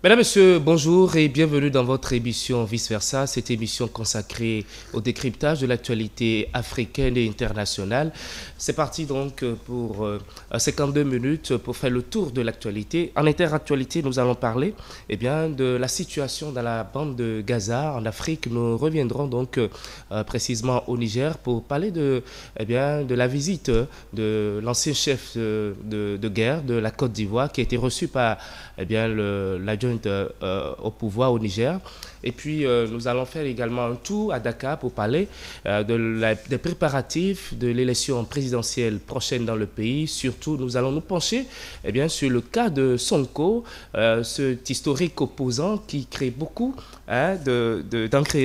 Mesdames, Messieurs, bonjour et bienvenue dans votre émission Vice Versa, cette émission consacrée au décryptage de l'actualité africaine et internationale. C'est parti donc pour 52 minutes pour faire le tour de l'actualité. En interactualité, nous allons parler de la situation dans la bande de Gaza en Afrique. Nous reviendrons donc précisément au Niger pour parler de la visite de l'ancien chef de guerre de la Côte d'Ivoire qui a été reçu par l'adjoint au pouvoir au Niger. Et puis, nous allons faire également un tour à Dakar pour parler des préparatifs de l'élection présidentielle prochaine dans le pays. Surtout, nous allons nous pencher sur le cas de Sonko, cet historique opposant qui crée beaucoup d'encre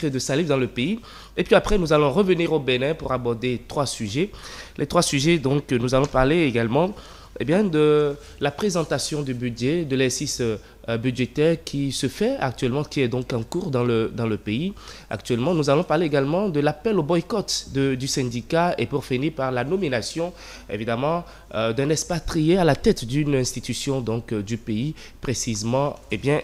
de salive dans le pays. Et puis après, nous allons revenir au Bénin pour aborder trois sujets. Les trois sujets, donc, nous allons parler également de la présentation du budget, de l'exercice budgétaire qui se fait actuellement, qui est donc en cours dans le pays. Actuellement, nous allons parler également de l'appel au boycott du syndicat et pour finir par la nomination, évidemment, d'un expatrié à la tête d'une institution donc, du pays, précisément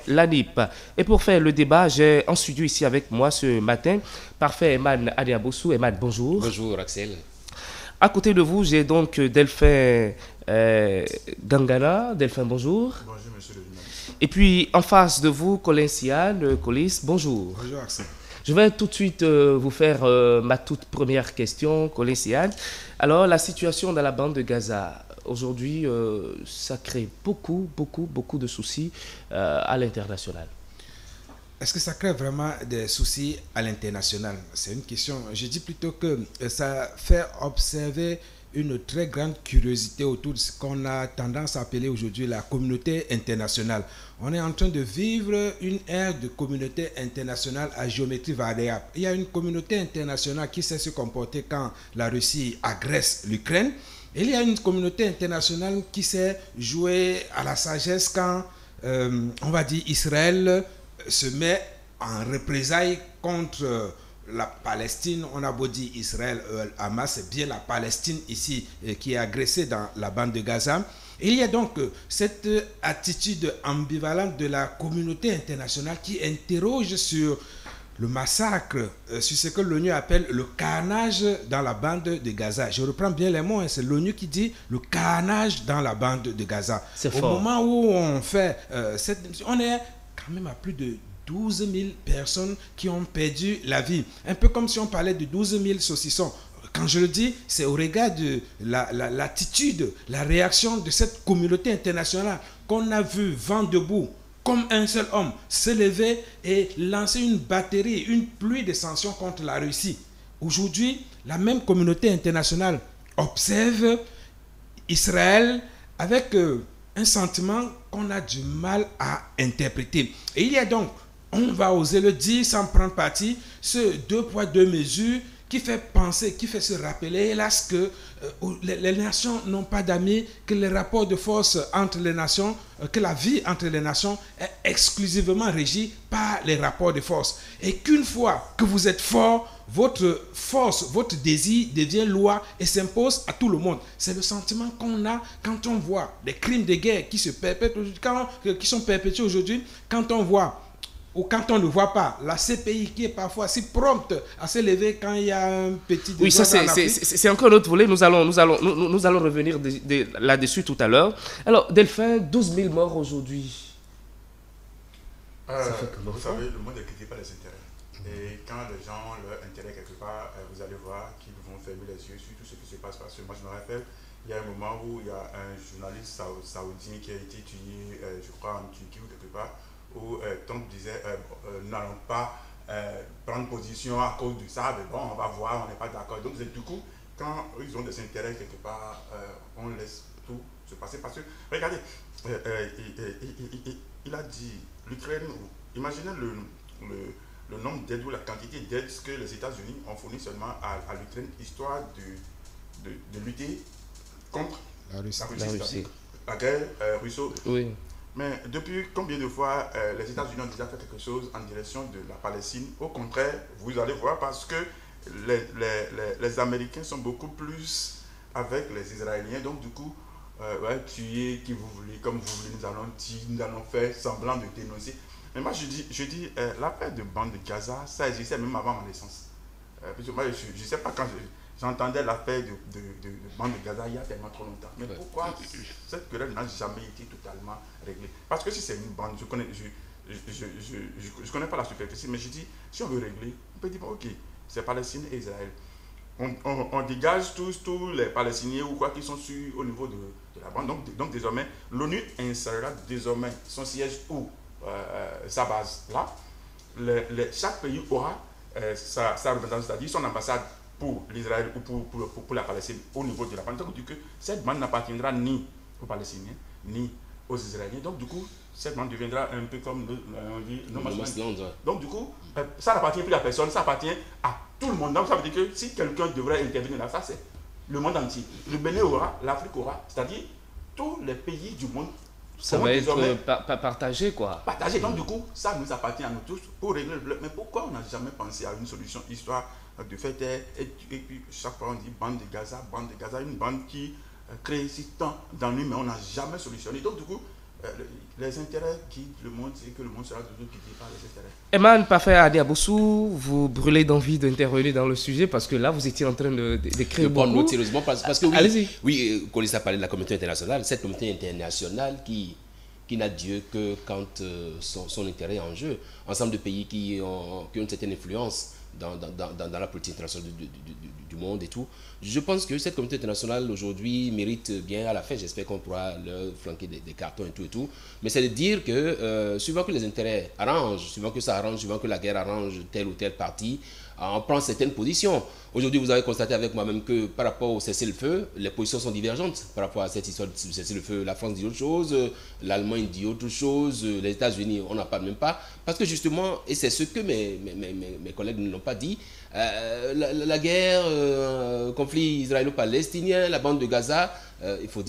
l'ANIP. Et pour faire le débat, j'ai en studio ici avec moi ce matin, parfait Eman Adiaboussou. Eman, bonjour. Bonjour Axel. À côté de vous, j'ai donc Delphin Gangana. Delphin, bonjour. Bonjour, monsieur le journaliste. Et puis, en face de vous, Colin Sian, Colis, bonjour. Bonjour, Axel. Je vais tout de suite vous faire ma toute première question, Colin Sian. Alors, la situation dans la bande de Gaza, aujourd'hui, ça crée beaucoup de soucis à l'international. Est-ce que ça crée vraiment des soucis à l'international? C'est une question. Je dis plutôt que ça fait observer une très grande curiosité autour de ce qu'on a tendance à appeler aujourd'hui la communauté internationale. On est en train de vivre une ère de communauté internationale à géométrie variable. Il y a une communauté internationale qui sait se comporter quand la Russie agresse l'Ukraine. Et il y a une communauté internationale qui sait jouer à la sagesse quand, on va dire, Israël se met en représailles contre la Palestine. On a beau dire Israël, Hamas, c'est bien la Palestine ici qui est agressée dans la bande de Gaza. Et il y a donc cette attitude ambivalente de la communauté internationale qui interroge sur le massacre, sur ce que l'ONU appelle le carnage dans la bande de Gaza. Je reprends bien les mots, c'est l'ONU qui dit le carnage dans la bande de Gaza. C'est Au fort. moment où on fait on est quand même à plus de 12 000 personnes qui ont perdu la vie. Un peu comme si on parlait de 12 000 saucissons. Quand je le dis, c'est au regard de l'attitude, la réaction de cette communauté internationale qu'on a vu vent debout, comme un seul homme, se lever et lancer une batterie, une pluie de sanctions contre la Russie. Aujourd'hui, la même communauté internationale observe Israël avec un sentiment qu'on a du mal à interpréter. Et il y a donc, on va oser le dire sans prendre parti, ce deux poids deux mesures qui fait penser, qui fait se rappeler, hélas, que les nations n'ont pas d'amis, que les rapports de force entre les nations, que la vie entre les nations est exclusivement régie par les rapports de force. Et qu'une fois que vous êtes fort, votre force, votre désir devient loi et s'impose à tout le monde. C'est le sentiment qu'on a quand on voit des crimes de guerre qui se perpètrent, qui sont perpétués aujourd'hui, quand on voit ou quand on ne voit pas la CPI qui est parfois si prompte à se lever quand il y a un petit Oui, ça c'est encore un autre volet. Nous allons revenir là-dessus tout à l'heure. Alors, Delphin, 12 000 morts aujourd'hui. Ça fait comment? Vous savez, le monde n'écrit pas les intérêts. Et quand les gens ont leur intérêt quelque part, vous allez voir qu'ils vont fermer les yeux sur tout ce qui se passe. Parce que moi, je me rappelle, il y a un moment où il y a un journaliste saoudien qui a été tué, je crois, en Turquie ou quelque part, où Trump disait nous n'allons pas prendre position à cause de ça, mais bon, on va voir, on n'est pas d'accord. Donc, du coup, quand ils ont des intérêts quelque part, on laisse tout se passer. Parce que, regardez, il a dit, l'Ukraine, imaginez le nombre d'aides ou la quantité d'aides que les États-Unis ont fourni seulement à l'Ukraine, histoire de lutter contre la Russie. La guerre russo. Oui. Mais depuis combien de fois les États-Unis ont déjà fait quelque chose en direction de la Palestine? Au contraire, vous allez voir, parce que les Américains sont beaucoup plus avec les Israéliens. Donc du coup, ouais, tuez qui vous voulez, comme vous voulez, nous allons faire semblant de dénoncer. Mais moi, je dis l'affaire de bande de Gaza, ça existait même avant ma naissance. Parce que moi, je ne sais pas quand j'entendais l'affaire de bande de Gaza il y a tellement trop longtemps. Mais pourquoi cette querelle n'a jamais été totalement réglée? Parce que si c'est une bande, je connais pas la superficie, mais je dis, si on veut régler, on peut dire, ok, c'est Palestine et Israël. On dégage tous les Palestiniens ou quoi qui sont au niveau de la bande. Donc désormais, l'ONU installera désormais son siège où sa base là. Chaque pays aura sa représentation, c'est-à-dire son ambassade pour l'Israël ou pour la Palestine au niveau de la bande. Donc du coup, cette bande n'appartiendra ni aux Palestiniens ni aux Israéliens. Donc du coup, cette bande deviendra un peu comme Donc du coup, ça n'appartient plus à personne, ça appartient à tout le monde. Donc ça veut dire que si quelqu'un devrait intervenir là, ça c'est le monde entier. Le Bénin aura, l'Afrique aura, c'est-à-dire tous les pays du monde. Ça va être partagé, quoi. Partagé. Donc, du coup, ça nous appartient à nous tous pour régler le problème. Mais pourquoi on n'a jamais pensé à une solution, histoire de faire taire et puis chaque fois on dit bande de Gaza, une bande qui crée si tant d'ennuis, mais on n'a jamais solutionné. Donc, du coup, les intérêts quittent le monde, c'est que le monde sera toujours quitté par les intérêts. Eman Parfait Adiaboussou, vous brûlez d'envie d'intervenir dans le sujet parce que là, vous étiez en train de créer beaucoup. Sérieusement, parce que allez-y. Oui, Colissa a parlé de la communauté internationale. Cette communauté internationale qui n'a Dieu que quand son intérêt est en jeu. Ensemble de pays qui ont une certaine influence dans la politique internationale du monde et tout. Je pense que cette communauté internationale aujourd'hui mérite bien à la fin. J'espère qu'on pourra leur flanquer des cartons et tout. Mais c'est de dire que suivant que les intérêts arrangent, suivant que la guerre arrange telle ou telle partie, on prend certaines positions. Aujourd'hui, vous avez constaté avec moi-même que par rapport au cessez-le-feu, les positions sont divergentes. Par rapport à cette histoire de cessez-le-feu, la France dit autre chose, l'Allemagne dit autre chose, les États-Unis, on n'en parle même pas. Parce que justement, et c'est ce que mes collègues ne l'ont pas dit, la guerre, conflit israélo-palestinien, la bande de Gaza, il faut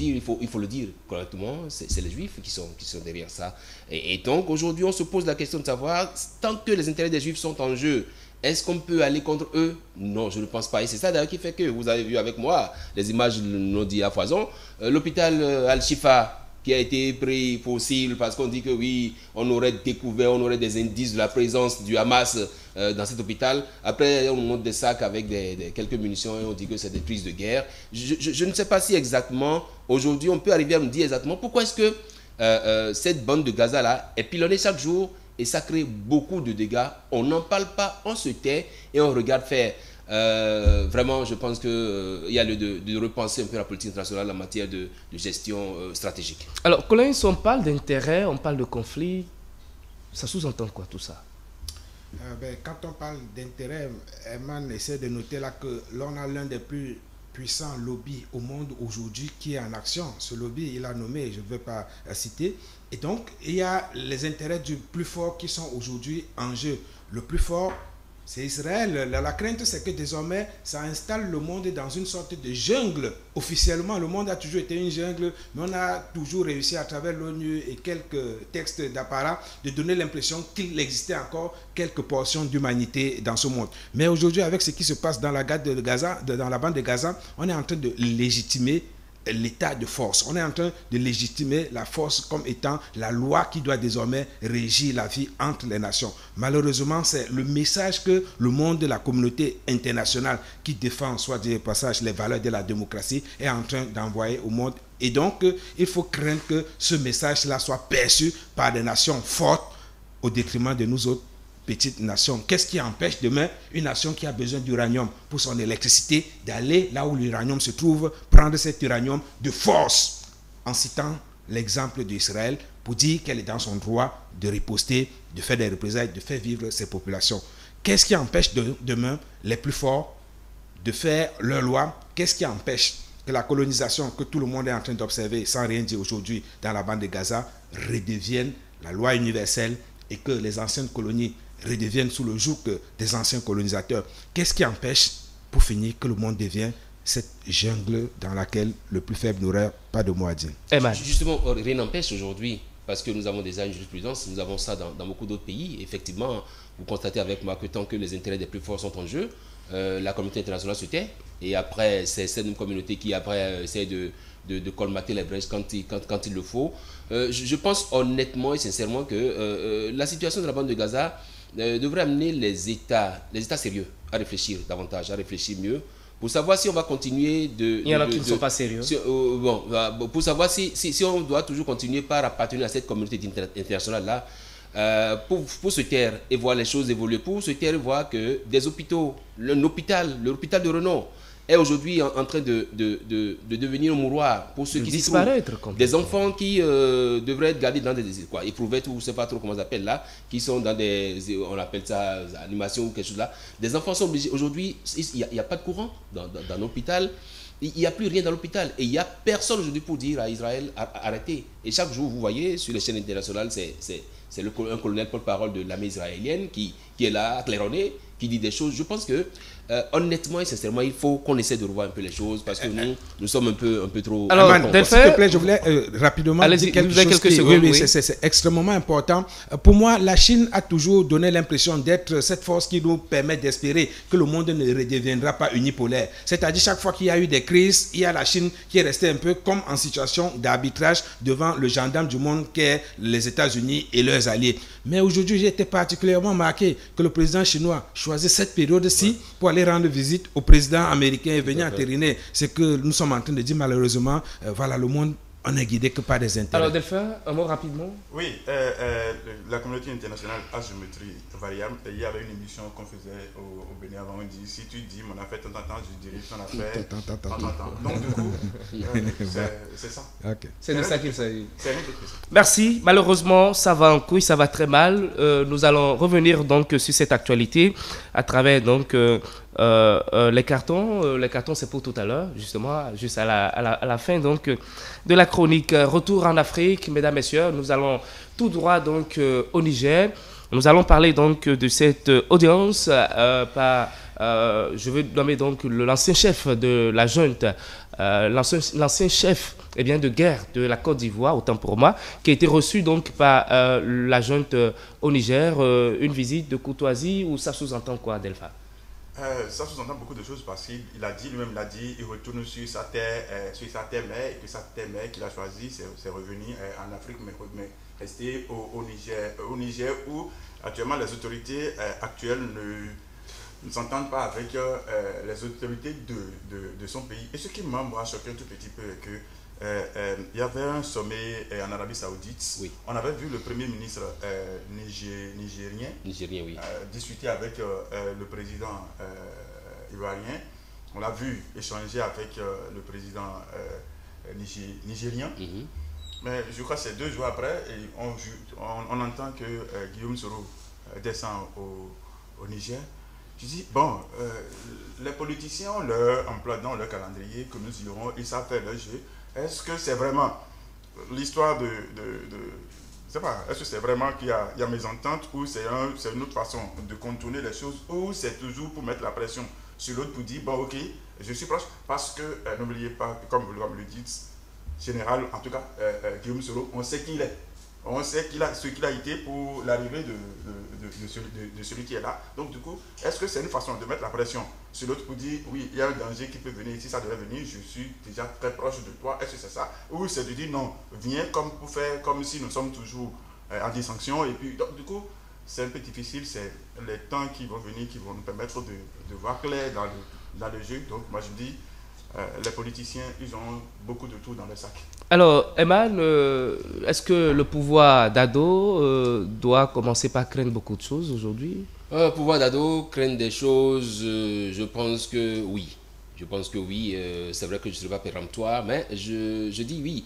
le dire correctement, c'est les Juifs qui sont derrière ça. Et donc, aujourd'hui, on se pose la question de savoir, tant que les intérêts des Juifs sont en jeu, est-ce qu'on peut aller contre eux? Non, je ne pense pas. Et c'est ça d'ailleurs qui fait que, vous avez vu avec moi, les images l'ont dit à foison, l'hôpital Al-Shifa qui a été pris pour cible parce qu'on dit que oui, on aurait des indices de la présence du Hamas dans cet hôpital. Après, on monte des sacs avec quelques munitions et on dit que c'est des prises de guerre. Je ne sais pas si exactement, aujourd'hui, on peut arriver à nous dire exactement pourquoi est-ce que cette bande de Gaza-là est pilonnée chaque jour. Et ça crée beaucoup de dégâts. On n'en parle pas, on se tait et on regarde faire. Vraiment, je pense qu'il y a lieu de repenser un peu la politique internationale en matière de gestion stratégique. Alors, Colin, si on parle d'intérêt, on parle de conflit, ça sous-entend quoi tout ça? Quand on parle d'intérêt, Eman essaie de noter là que l'on a l'un des plus puissants lobbies au monde aujourd'hui qui est en action. Ce lobby, il a nommé, je ne vais pas citer. Et donc, il y a les intérêts du plus fort qui sont aujourd'hui en jeu. Le plus fort, c'est Israël. La crainte, c'est que désormais, ça installe le monde dans une sorte de jungle. Officiellement, le monde a toujours été une jungle, mais on a toujours réussi à travers l'ONU et quelques textes d'apparat de donner l'impression qu'il existait encore quelques portions d'humanité dans ce monde. Mais aujourd'hui, avec ce qui se passe dans la bande de Gaza, on est en train de légitimer l'état de force. On est en train de légitimer la force comme étant la loi qui doit désormais régir la vie entre les nations. Malheureusement, c'est le message que le monde de la communauté internationale qui défend, soit du passage, les valeurs de la démocratie est en train d'envoyer au monde. Et donc, il faut craindre que ce message-là soit perçu par des nations fortes au détriment de nous autres petite nation. Qu'est-ce qui empêche demain une nation qui a besoin d'uranium pour son électricité d'aller là où l'uranium se trouve, prendre cet uranium de force, en citant l'exemple d'Israël pour dire qu'elle est dans son droit de riposter, de faire des représailles, de faire vivre ses populations. Qu'est-ce qui empêche demain les plus forts de faire leur loi? Qu'est-ce qui empêche que la colonisation que tout le monde est en train d'observer sans rien dire aujourd'hui dans la bande de Gaza redevienne la loi universelle et que les anciennes colonies redeviennent sous le joug des anciens colonisateurs? Qu'est-ce qui empêche, pour finir, que le monde devienne cette jungle dans laquelle le plus faible n'aurait pas de mot à dire? Justement, rien n'empêche aujourd'hui parce que nous avons déjà une jurisprudence, nous avons ça dans beaucoup d'autres pays. Effectivement, vous constatez avec moi que tant que les intérêts des plus forts sont en jeu, la communauté internationale se tait, et après, c'est cette communauté qui après essaie de colmater les brèches quand il le faut. Je pense honnêtement et sincèrement que la situation de la bande de Gaza devrait amener les États sérieux à réfléchir davantage, à réfléchir mieux, pour savoir si on va continuer de... Il y en a qui ne sont pas sérieux. Pour savoir si on doit toujours continuer par appartenir à cette communauté internationale-là, pour se taire et voir les choses évoluer, pour se taire et voir que des hôpitaux, l'hôpital de renom est aujourd'hui en train de devenir un mouroir pour ceux qui disparaître, des enfants qui devraient être gardés dans des éprouvettes ou je ne sais pas trop comment on appelle là, qui sont dans des, on appelle ça animation ou quelque chose là. Des enfants sont obligés, aujourd'hui, il n'y a pas de courant dans l'hôpital. Il n'y a plus rien dans l'hôpital et il n'y a personne aujourd'hui pour dire à Israël arrêtez. Et chaque jour, vous voyez sur les chaînes internationales, c'est un colonel porte-parole de l'armée israélienne qui est là, claironné, qui dit des choses. Je pense que honnêtement et sincèrement, il faut qu'on essaie de revoir un peu les choses parce que nous sommes un peu trop... Alors, s'il te plaît, je voulais rapidement dire quelque chose. Oui. C'est extrêmement important. Pour moi, la Chine a toujours donné l'impression d'être cette force qui nous permet d'espérer que le monde ne redeviendra pas unipolaire. C'est-à-dire, chaque fois qu'il y a eu des crises, il y a la Chine qui est restée un peu comme en situation d'arbitrage devant le gendarme du monde qu'est les États-Unis et leurs alliés. Mais aujourd'hui, j'ai été particulièrement marqué que le président chinois choisit cette période-ci pour aller rendre visite au président américain et venir entériner ce que nous sommes en train de dire malheureusement. Voilà, le monde, on n'est guidé que par des intérêts. Alors Delphin, un mot rapidement. Oui, la communauté internationale à géométrie variable, il y avait une émission qu'on faisait au Bénin avant, on dit, si tu dis mon affaire tant, je dirais ton affaire tant. Donc du coup, c'est ça. Okay. C'est de ça qu'il s'agit. C'est Merci. Malheureusement, ça va en couille, ça va très mal. Nous allons revenir donc sur cette actualité à travers donc les cartons. Les cartons, c'est pour tout à l'heure, justement, juste à la fin donc de la chronique. Retour en Afrique, mesdames, messieurs. Nous allons tout droit donc au Niger. Nous allons parler donc de cette audience je veux nommer donc l'ancien chef de la junte, l'ancien chef de guerre de la Côte d'Ivoire, autant pour moi, qui a été reçu donc par la junte au Niger, une visite de courtoisie, ou ça sous-entend quoi, Delphin? Ça sous-entend beaucoup de choses parce qu'il a dit, lui-même il a dit, il retourne sur sa terre mère, et que sa terre mère qu'il a choisie, c'est revenu en Afrique, mais rester au Niger où actuellement les autorités actuelles ne s'entendent pas avec les autorités de son pays. Et ce qui m'a choqué un tout petit peu est que il y avait un sommet en Arabie Saoudite. Oui. On avait vu le premier ministre nigérien oui. Discuter avec le président ivoirien. On l'a vu échanger avec le président nigérien. Mm-hmm. Mais je crois que c'est 2 jours après, et on entend que Guillaume Soro descend au Niger. Je dis, bon, les politiciens ont leur emploi dans leur calendrier que nous irons, ils savent faire leur jeu. Est-ce que c'est vraiment l'histoire je sais pas, est-ce que c'est vraiment qu'il y a mésentente ou c'est une autre façon de contourner les choses ou c'est toujours pour mettre la pression sur l'autre pour dire, bon, ok, je suis proche parce que, n'oubliez pas, comme vous le dites, général, en tout cas, Guillaume Soro, on sait qui il est. On sait ce qu'il a été pour l'arrivée de celui qui est là. Donc du coup, est-ce que c'est une façon de mettre la pression sur l'autre pour dire, oui, il y a un danger qui peut venir ici, ça devrait venir, je suis déjà très proche de toi, est-ce que c'est ça? Ou c'est de dire, non, viens pour faire comme si nous sommes toujours en distinction. Et puis, donc du coup, c'est un peu difficile, c'est les temps qui vont venir qui vont nous permettre de voir clair dans le jeu. Donc moi je me dis, les politiciens, ils ont beaucoup de tout dans le sac. Alors, Eman, est-ce que le pouvoir d'Ado doit commencer par craindre beaucoup de choses aujourd'hui? Le pouvoir d'Ado craindre des choses, je pense que oui. Je pense que oui, c'est vrai que je ne serai pas péremptoire, mais je dis oui.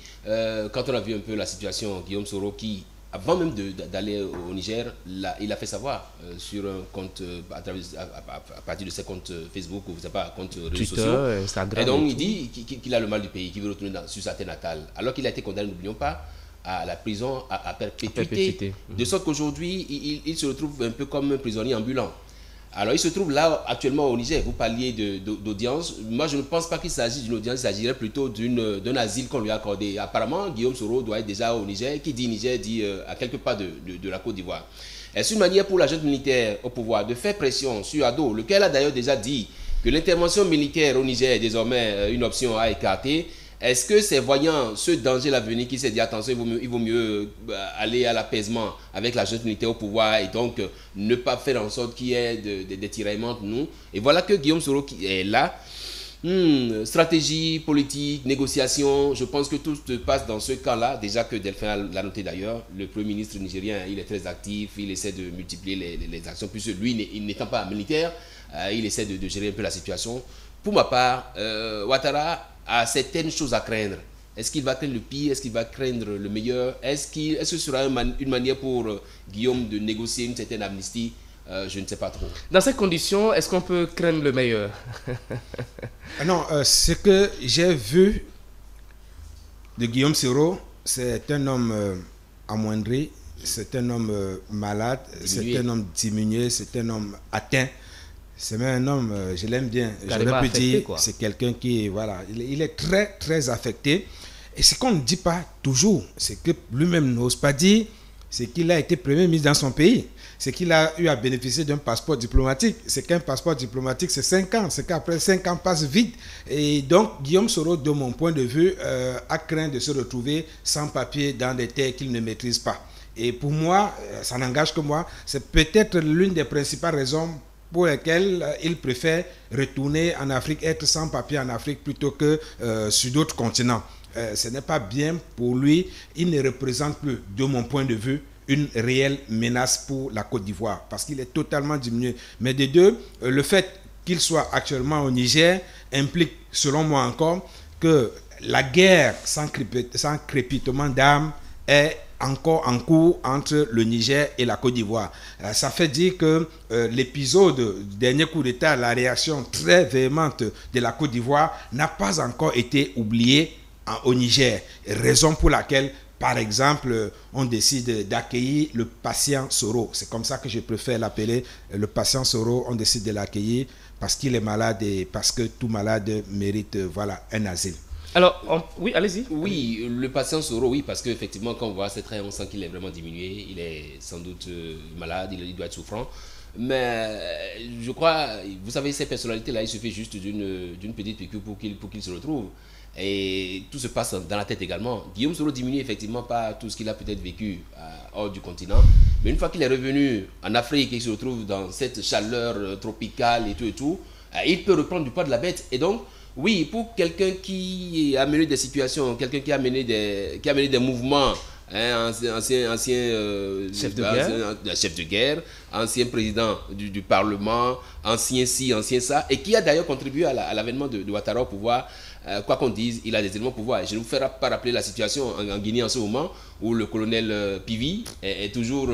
Quand on a vu un peu la situation, Guillaume Soro qui, avant même d'aller au Niger, il a fait savoir sur un compte, à partir de ses comptes Facebook ou je sais pas, comptes réseaux sociaux. Instagram. Et donc il dit qu'il a le mal du pays, qu'il veut retourner sur sa terre natale. Alors qu'il a été condamné, n'oublions pas, à la prison à perpétuité. De sorte qu'aujourd'hui, il se retrouve un peu comme un prisonnier ambulant. Alors, il se trouve là actuellement au Niger. Vous parliez d'audience. Moi, je ne pense pas qu'il s'agisse d'une audience, il s'agirait plutôt d'un asile qu'on lui a accordé. Apparemment, Guillaume Soro doit être déjà au Niger. Qui dit Niger dit à quelque part de la Côte d'Ivoire. Est-ce une manière pour la junte militaire au pouvoir de faire pression sur Ado, lequel a d'ailleurs déjà dit que l'intervention militaire au Niger est désormais une option à écarter? Est-ce que c'est voyant ce danger à venir qui s'est dit attention, il vaut mieux aller à l'apaisement avec la junte militaire au pouvoir et donc ne pas faire en sorte qu'il y ait des tiraillements entre nous? Et voilà que Guillaume Soro qui est là. Stratégie, politique, négociation, je pense que tout se passe dans ce cas-là. Déjà que Delphin l'a noté d'ailleurs, le Premier ministre nigérien, il est très actif, il essaie de multiplier les actions, puisque lui, il n'étant pas militaire, il essaie de gérer un peu la situation. Pour ma part, Ouattara a certaines choses à craindre. Est-ce qu'il va craindre le pire? Est-ce qu'il va craindre le meilleur? Est-ce que ce sera une manière pour Guillaume de négocier une certaine amnistie? Je ne sais pas trop. Dans ces conditions, est-ce qu'on peut craindre le meilleur? Non, ce que j'ai vu de Guillaume Soro, c'est un homme amoindri, c'est un homme malade, c'est un homme diminué, c'est un homme atteint. C'est même un homme, je l'aime bien. J'aurais pu dire, c'est quelqu'un qui, voilà, il est très, très affecté. Et ce qu'on ne dit pas toujours, c'est que lui-même n'ose pas dire, c'est qu'il a été Premier ministre dans son pays. C'est qu'il a eu à bénéficier d'un passeport diplomatique. C'est qu'un passeport diplomatique, c'est 5 ans. C'est qu'après 5 ans passent vite. Et donc, Guillaume Soro, de mon point de vue, a craint de se retrouver sans papier dans des terres qu'il ne maîtrise pas. Et pour moi, ça n'engage que moi, c'est peut-être l'une des principales raisons pour lesquelles il préfère retourner en Afrique, être sans papier en Afrique plutôt que sur d'autres continents. Ce n'est pas bien pour lui. Il ne représente plus, de mon point de vue, une réelle menace pour la Côte d'Ivoire parce qu'il est totalement diminué. Mais de deux, le fait qu'il soit actuellement au Niger implique, selon moi encore, que la guerre sans crépitement d'armes est encore en cours entre le Niger et la Côte d'Ivoire. Ça fait dire que l'épisode du dernier coup d'État, la réaction très véhémente de la Côte d'Ivoire n'a pas encore été oubliée au Niger. Raison pour laquelle, par exemple, on décide d'accueillir le patient Soro. C'est comme ça que je préfère l'appeler, le patient Soro. On décide de l'accueillir parce qu'il est malade et parce que tout malade mérite un asile. Alors, oui, allez-y. Oui, le patient Soro, oui, parce qu'effectivement, quand on voit ses traits, on sent qu'il est vraiment diminué. Il est sans doute malade, il doit être souffrant. Mais je crois, vous savez, ces personnalités-là, il suffit juste d'une petite piqûre pour qu'il se retrouve. Et tout se passe dans la tête également. Guillaume Soro diminue effectivement par tout ce qu'il a peut-être vécu hors du continent. Mais une fois qu'il est revenu en Afrique et qu'il se retrouve dans cette chaleur tropicale et tout, il peut reprendre du poids de la bête. Et donc, oui, pour quelqu'un qui a mené des situations, quelqu'un qui a mené des mouvements, ancien chef de guerre, ancien président du Parlement, ancien ci, ancien ça, et qui a d'ailleurs contribué à l'avènement de Ouattara au pouvoir. Quoi qu'on dise, il a des éléments de pouvoir. Je ne vous ferai pas rappeler la situation en Guinée en ce moment où le colonel Pivi est toujours,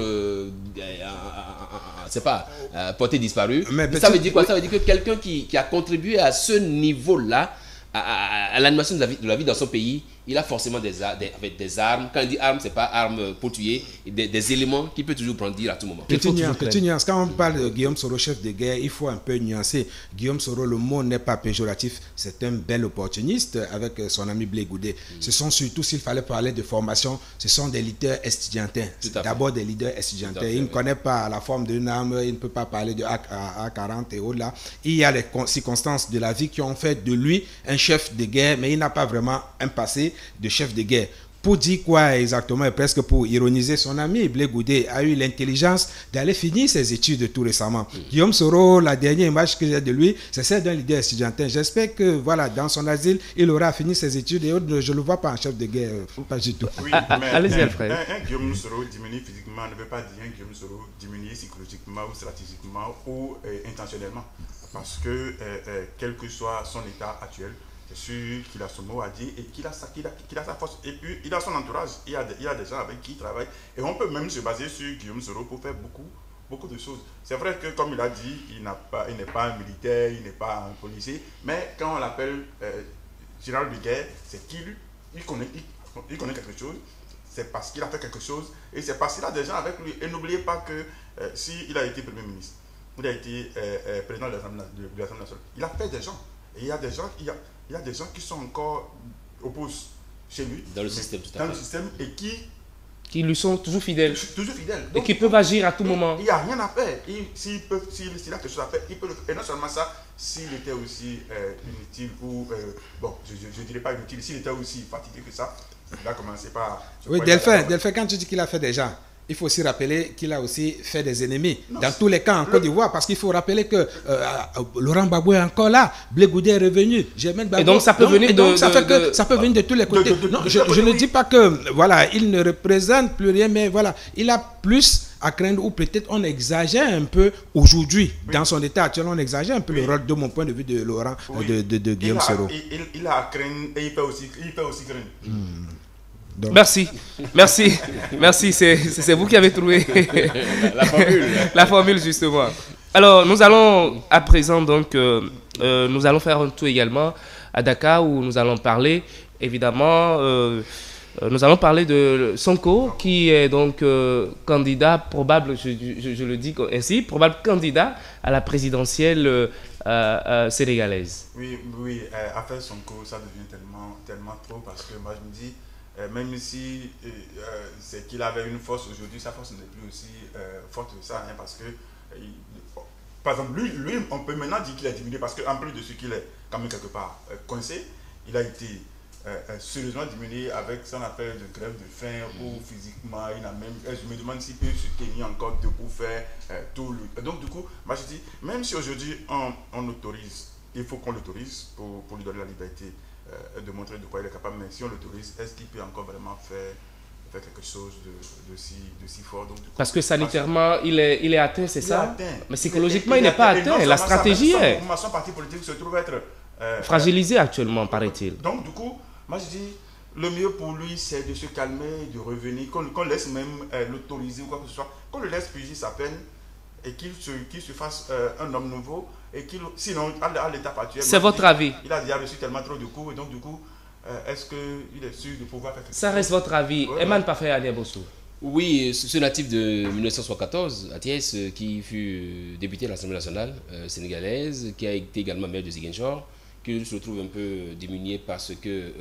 porté disparu. Ça veut dire quoi? Ça veut dire que quelqu'un qui a contribué à ce niveau-là, à l'animation de la vie dans son pays, il a forcément des armes. Quand il dit armes, ce n'est pas armes pour tuer, des éléments qu'il peut toujours brandir à tout moment. Petite nuance. Quand on parle de Guillaume Soro, chef de guerre, il faut un peu nuancer. Guillaume Soro, le mot n'est pas péjoratif, c'est un bel opportuniste avec son ami Blé Goudé. Ce sont surtout, s'il fallait parler de formation, ce sont des leaders estudiantins. D'abord des leaders estudiantins. Il ne connaît pas la forme d'une arme, il ne peut pas parler de A40 et autres là. Il y a les circonstances de la vie qui ont fait de lui un chef de guerre, mais il n'a pas vraiment un passé de chef de guerre. Pour dire quoi exactement, et presque pour ironiser son ami, Blé Goudé a eu l'intelligence d'aller finir ses études tout récemment. Guillaume Soro, la dernière image que j'ai de lui, c'est celle d'un leader estudiantin. J'espère que dans son asile, il aura fini ses études et autres. Je ne le vois pas en chef de guerre, pas du tout. Oui, mais allez-y, Alfred. Un Guillaume Soro diminué physiquement ne veut pas dire un Guillaume Soro diminué psychologiquement ou stratégiquement ou intentionnellement. Parce que quel que soit son état actuel, c'est sûr qu'il a son mot à dire et qu'il a sa force. Et puis, il a son entourage. Il y a des gens avec qui il travaille. Et on peut même se baser sur Guillaume Soro pour faire beaucoup de choses. C'est vrai que, comme il a dit, il n'est pas un militaire, il n'est pas un policier. Mais quand on l'appelle général de guerre, c'est qu'il connaît quelque chose. C'est parce qu'il a fait quelque chose. Et c'est parce qu'il a des gens avec lui. Et n'oubliez pas que s'il a été Premier ministre, il a été président de l'Assemblée nationale. Il a fait des gens. Et il y a des gens, il y a des gens qui sont encore opposés chez lui. Dans le système, tout à fait. Dans le système et qui lui sont toujours fidèles. Toujours fidèles. Donc, et qui peuvent agir à tout moment. Il n'y a rien à faire. S'il a quelque chose à faire, il peut le faire. Et non seulement ça, s'il était aussi inutile ou, bon, je ne dirais pas inutile, s'il était aussi fatigué que ça, il a commencé par... Oui, Delphin, quand tu dis qu'il a fait des gens, il faut aussi rappeler qu'il a aussi fait des ennemis dans tous les camps en Côte d'Ivoire, parce qu'il faut rappeler que Laurent Gbagbo est encore là, Blé Goudé est revenu, Germaine Gbagbo. Et donc ça peut venir ça peut venir de tous les côtés. Non, je ne dis pas que voilà, il ne représente plus rien, mais voilà, il a plus à craindre, ou peut-être on exagère un peu aujourd'hui, dans son état actuel, on exagère un peu le rôle de mon point de vue de Laurent, de Guillaume Soro. Il a à craindre et il peut aussi craindre. Donc. Merci, c'est vous qui avez trouvé la formule justement. Alors nous allons à présent donc, nous allons faire un tour également à Dakar où nous allons parler évidemment, nous allons parler de Sonko qui est donc candidat probable, je le dis ainsi, probable candidat à la présidentielle sénégalaise. Oui, affaire Sonko ça devient tellement trop parce que moi je me dis même si c'est qu'il avait une force aujourd'hui, sa force n'est plus aussi forte que ça, hein, parce que, par exemple, lui, on peut maintenant dire qu'il a diminué, parce qu'en plus de ce qu'il est quand même quelque part coincé, il a été sérieusement diminué avec son affaire de grève de faim, ou physiquement, il a même, je me demande s'il peut se tenir encore debout, faire tout le... Donc du coup, moi je dis, même si aujourd'hui on autorise, il faut qu'on l'autorise pour lui donner la liberté, de montrer de quoi il est capable, mais si on l'autorise, est-ce qu'il peut encore vraiment faire quelque chose de si fort? Donc, parce que sanitairement, il est atteint, c'est ça? Mais psychologiquement, il n'est pas atteint. La stratégie est... Son parti politique se trouve être... fragilisé actuellement, paraît-il. Donc, du coup, moi je dis, le mieux pour lui, c'est de se calmer, de revenir, qu'on laisse même l'autoriser ou quoi que ce soit, qu'on le laisse purger sa peine et qu'il se fasse un homme nouveau. Et sinon, à l'étape actuelle, c'est votre avis? Il a déjà reçu tellement trop de coups, et donc du coup, est-ce qu'il est sûr de pouvoir faire quelque chose? Ça reste votre avis. Eman Pafé Aniabossou. Oui, ce natif de 1974, Athiès, qui fut député de l'Assemblée nationale sénégalaise, qui a été également maire de Ziguinchor, qui se retrouve un peu diminué parce que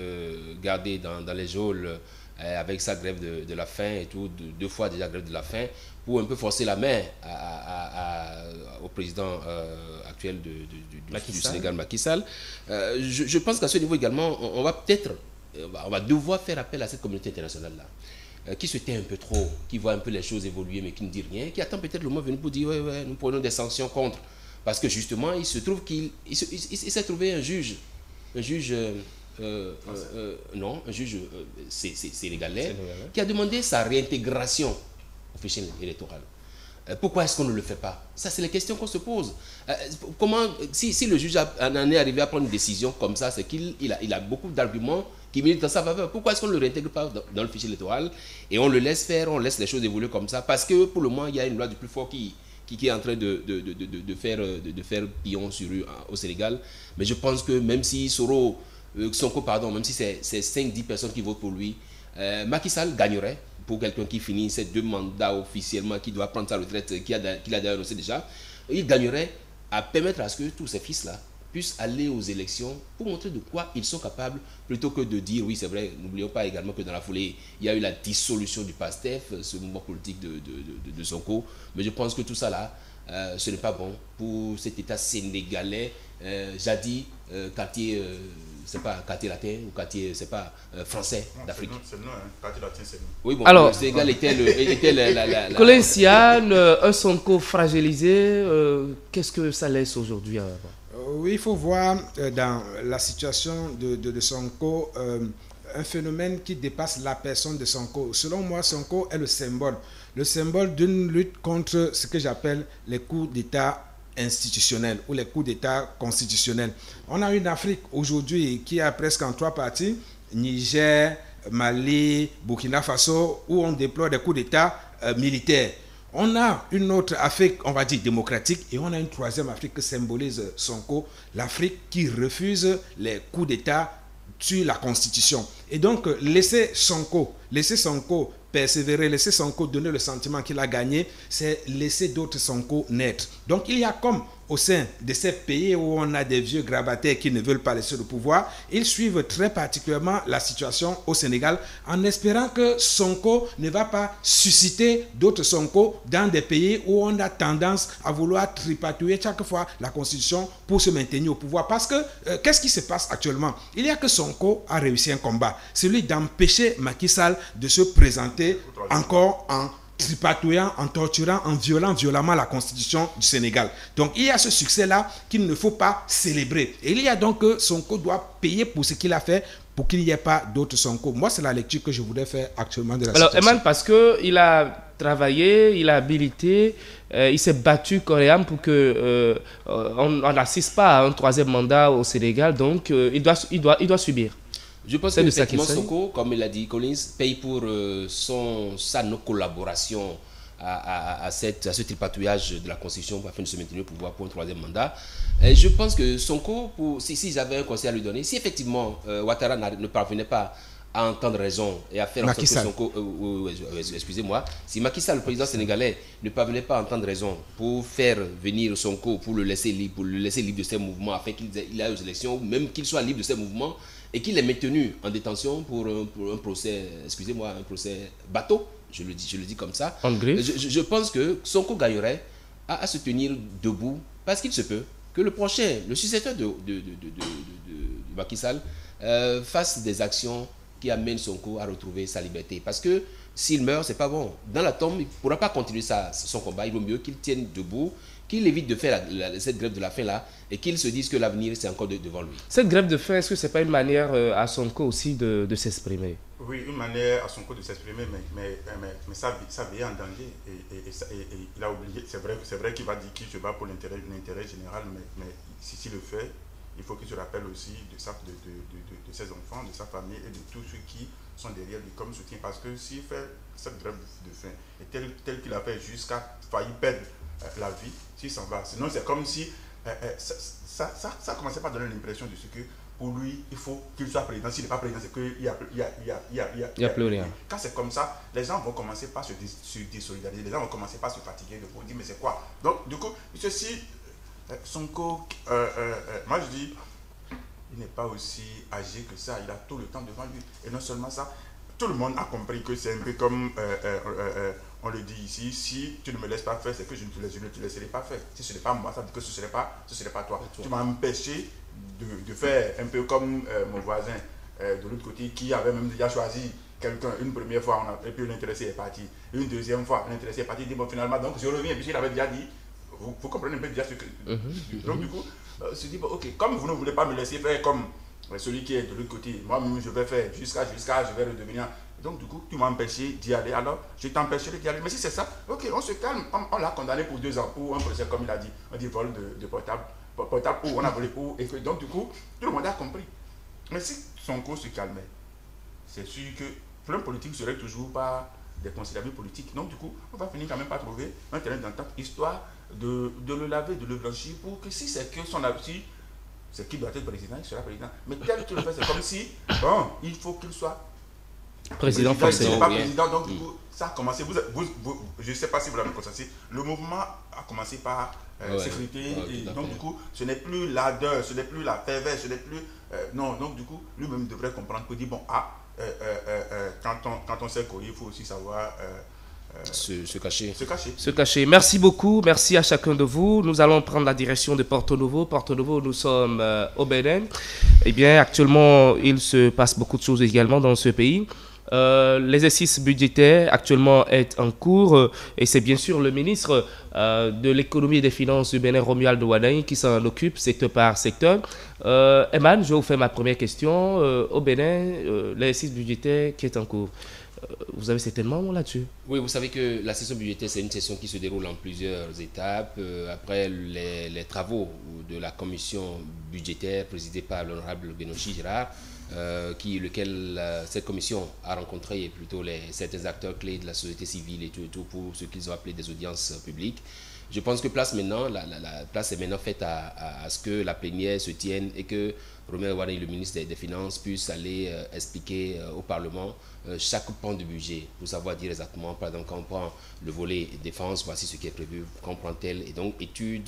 gardé dans les geôles avec sa grève de la faim et tout, deux fois déjà grève de la faim, pour un peu forcer la main au président actuel du Sénégal, Macky Sall. Je pense qu'à ce niveau également, on va devoir faire appel à cette communauté internationale-là, qui se tait un peu trop, qui voit un peu les choses évoluer, mais qui ne dit rien, qui attend peut-être le moment venu pour dire ouais, nous prenons des sanctions contre. Parce que justement, il se trouve qu'il s'est trouvé un juge sénégalais, qui a demandé sa réintégration au fichier électoral. Pourquoi est-ce qu'on ne le fait pas? Ça, c'est les questions qu'on se pose. Si le juge en est arrivé à prendre une décision comme ça, c'est qu'il a beaucoup d'arguments qui militent dans sa faveur. Pourquoi est-ce qu'on ne le réintègre pas dans le fichier électoral et on le laisse faire, on laisse les choses évoluer comme ça? Parce que pour le moment, il y a une loi du plus fort qui est en train de faire pillon sur rue au Sénégal. Mais je pense que même si Sonko, même si c'est 5-10 personnes qui votent pour lui, Macky Sall gagnerait. Pour quelqu'un qui finit ses 2 mandats officiellement, qui doit prendre sa retraite, qu'il a d'ailleurs annoncé déjà, il gagnerait à permettre à ce que tous ces fils-là puissent aller aux élections pour montrer de quoi ils sont capables, plutôt que de dire, oui c'est vrai, n'oublions pas également que dans la foulée, il y a eu la dissolution du PASTEF, ce mouvement politique de Sonko, mais je pense que tout ça là, ce n'est pas bon pour cet État sénégalais, jadis quartier, c'est pas quartier latin ou quartier, c'est pas français d'Afrique. C'est non, quartier latin c'est non. Oui, bon, alors, le Sénégal était la... Colin Sian, un Sonko fragilisé, qu'est-ce que ça laisse aujourd'hui? Oui, il faut voir dans la situation de Sonko un phénomène qui dépasse la personne de Sonko. Selon moi, Sonko est le symbole d'une lutte contre ce que j'appelle les coups d'État institutionnels ou les coups d'État constitutionnels. On a une Afrique aujourd'hui qui a presque en 3 parties, Niger, Mali, Burkina Faso, où on déploie des coups d'État militaires. On a une autre Afrique, on va dire démocratique, et on a une 3e Afrique que symbolise Sonko, l'Afrique qui refuse les coups d'État sur la Constitution. Et donc, laisser Sonko persévérer, laisser Sonko donner le sentiment qu'il a gagné, c'est laisser d'autres Sonko naître. Donc, il y a comme au sein de ces pays où on a des vieux grabataires qui ne veulent pas laisser le pouvoir, ils suivent très particulièrement la situation au Sénégal en espérant que Sonko ne va pas susciter d'autres Sonko dans des pays où on a tendance à vouloir tripatouiller chaque fois la Constitution pour se maintenir au pouvoir. Parce que, qu'est-ce qui se passe actuellement? Il y a que Sonko a réussi un combat, celui d'empêcher Macky Sall de se présenter encore en tripatouillant, en torturant, en violant violemment la Constitution du Sénégal. Donc il y a ce succès-là qu'il ne faut pas célébrer. Et il y a donc que Sonko doit payer pour ce qu'il a fait pour qu'il n'y ait pas d'autres Sonko. Moi, c'est la lecture que je voudrais faire actuellement de la situation. Alors, Eman, parce qu'il a travaillé, il a habilité, il s'est battu coréen pour que on n'assiste pas à un troisième mandat au Sénégal, donc il doit subir. Je pense que effectivement Sonko, comme il a dit Collins, paye pour sa non-collaboration à ce tripatouillage de la Constitution afin de se maintenir au pouvoir pour un troisième mandat. Et je pense que Sonko, si j'avais un conseil à lui donner, si effectivement Ouattara ne parvenait pas à entendre raison et à faire en sorte que Sonko, excusez-moi, si Macky Sall, le président sénégalais, ne parvenait pas à entendre raison pour faire venir Sonko, pour le laisser libre de ses mouvements afin qu'il aille aux élections, ou même qu'il soit libre de ses mouvements, et qu'il est maintenu en détention pour un procès, excusez-moi, un procès bateau, je le dis comme ça. Je pense que Sonko gagnerait à se tenir debout, parce qu'il se peut que le successeur de Macky Sall fasse des actions qui amènent Sonko à retrouver sa liberté. Parce que s'il meurt, c'est pas bon. Dans la tombe, il ne pourra pas continuer son combat. Il vaut mieux qu'il tienne debout, qu'il évite de faire cette grève de la faim là et qu'il se dise que l'avenir c'est encore devant lui. Cette grève de faim, est-ce que c'est pas une manière à Sonko aussi de s'exprimer? Oui, une manière à Sonko de s'exprimer, mais ça vient en danger et il a oublié. C'est vrai qu'il va dire qu'il se bat pour l'intérêt général, mais s'il le fait, il faut qu'il se rappelle aussi de ses enfants, de sa famille et de tous ceux qui sont derrière lui comme soutien. Parce que s'il fait cette grève de faim, et tel qu'il a fait jusqu'à faillir perdre la vie, s'il s'en va. Sinon, c'est comme si ça commençait par donner l'impression de ce que pour lui, il faut qu'il soit président. S'il n'est pas président, c'est qu'il n'y a plus rien. Quand c'est comme ça, les gens vont commencer par se désolidariser, les gens vont commencer par se fatiguer de vous dire mais c'est quoi? Donc, du coup, ceci, Sonko, moi je dis, il n'est pas aussi âgé que ça, il a tout le temps devant lui. Et non seulement ça, tout le monde a compris que c'est un peu comme on le dit ici, si tu ne me laisses pas faire, c'est que je ne te laisserai pas faire. Si ce n'est pas moi, ça veut dire que ce ne serait pas toi. Tu m'as empêché de faire un peu comme mon voisin de l'autre côté qui avait même déjà choisi quelqu'un une première fois, et puis l'intéressé est parti. Une deuxième fois, l'intéressé est parti, il dit bon finalement, donc je reviens, puis il avait déjà dit, vous comprenez un peu déjà ce que... Donc du coup, je me dis bon, ok, comme vous ne voulez pas me laisser faire comme celui qui est de l'autre côté, moi-même je vais faire jusqu'à je vais redevenir... Donc du coup, tu m'as empêché d'y aller, alors je t'empêcherai d'y aller. Mais si c'est ça, ok, on se calme, on l'a condamné pour 2 ans, pour un procès comme il a dit, on dit vol de portable, où on a volé pour... Et que, donc du coup, tout le monde a compris. Mais si Sonko se calmait, c'est sûr que plein politique ne serait toujours pas des conciliables politiques. Donc du coup, on va finir quand même par trouver un terrain d'entente, histoire de le laver, de le blanchir, pour que si c'est que son appui, c'est qu'il doit être président, il sera président. Mais tel qu'il le fait, c'est comme si, bon, il faut qu'il soit président forcément. Il n'est pas président, donc du coup, ça a commencé, je ne sais pas si vous l'avez constaté, le mouvement a commencé par s'effriter, et donc du coup, ce n'est plus l'ardeur, ce n'est plus la ferveur, ce n'est plus... non, donc du coup, lui-même devrait comprendre pour dire, bon, quand on sait courir, il faut aussi savoir... Se cacher. Se cacher. Merci beaucoup, merci à chacun de vous. Nous allons prendre la direction de Porto Novo. Porto Novo, nous sommes au Bénin. Eh bien, actuellement, il se passe beaucoup de choses également dans ce pays. L'exercice budgétaire actuellement est en cours et c'est bien sûr le ministre de l'économie et des finances du Bénin, Romuald Ouaddaï, qui s'en occupe secteur par secteur. Eman, je vais vous faire ma première question. Au Bénin, l'exercice budgétaire qui est en cours, vous avez certainement un mot là-dessus. Oui, vous savez que la session budgétaire, c'est une session qui se déroule en plusieurs étapes. Après les travaux de la commission budgétaire présidée par l'honorable Benoît Gérard, cette commission a rencontré plutôt certains acteurs clés de la société civile et tout pour ce qu'ils ont appelé des audiences publiques. Je pense que la place est maintenant faite à ce que la plénière se tienne et que Romain Wardini, le ministre des Finances, puisse aller expliquer au Parlement chaque pan de budget pour savoir dire exactement, par exemple, quand on prend le volet défense, voici ce qui est prévu, quand on prend tel, et donc étude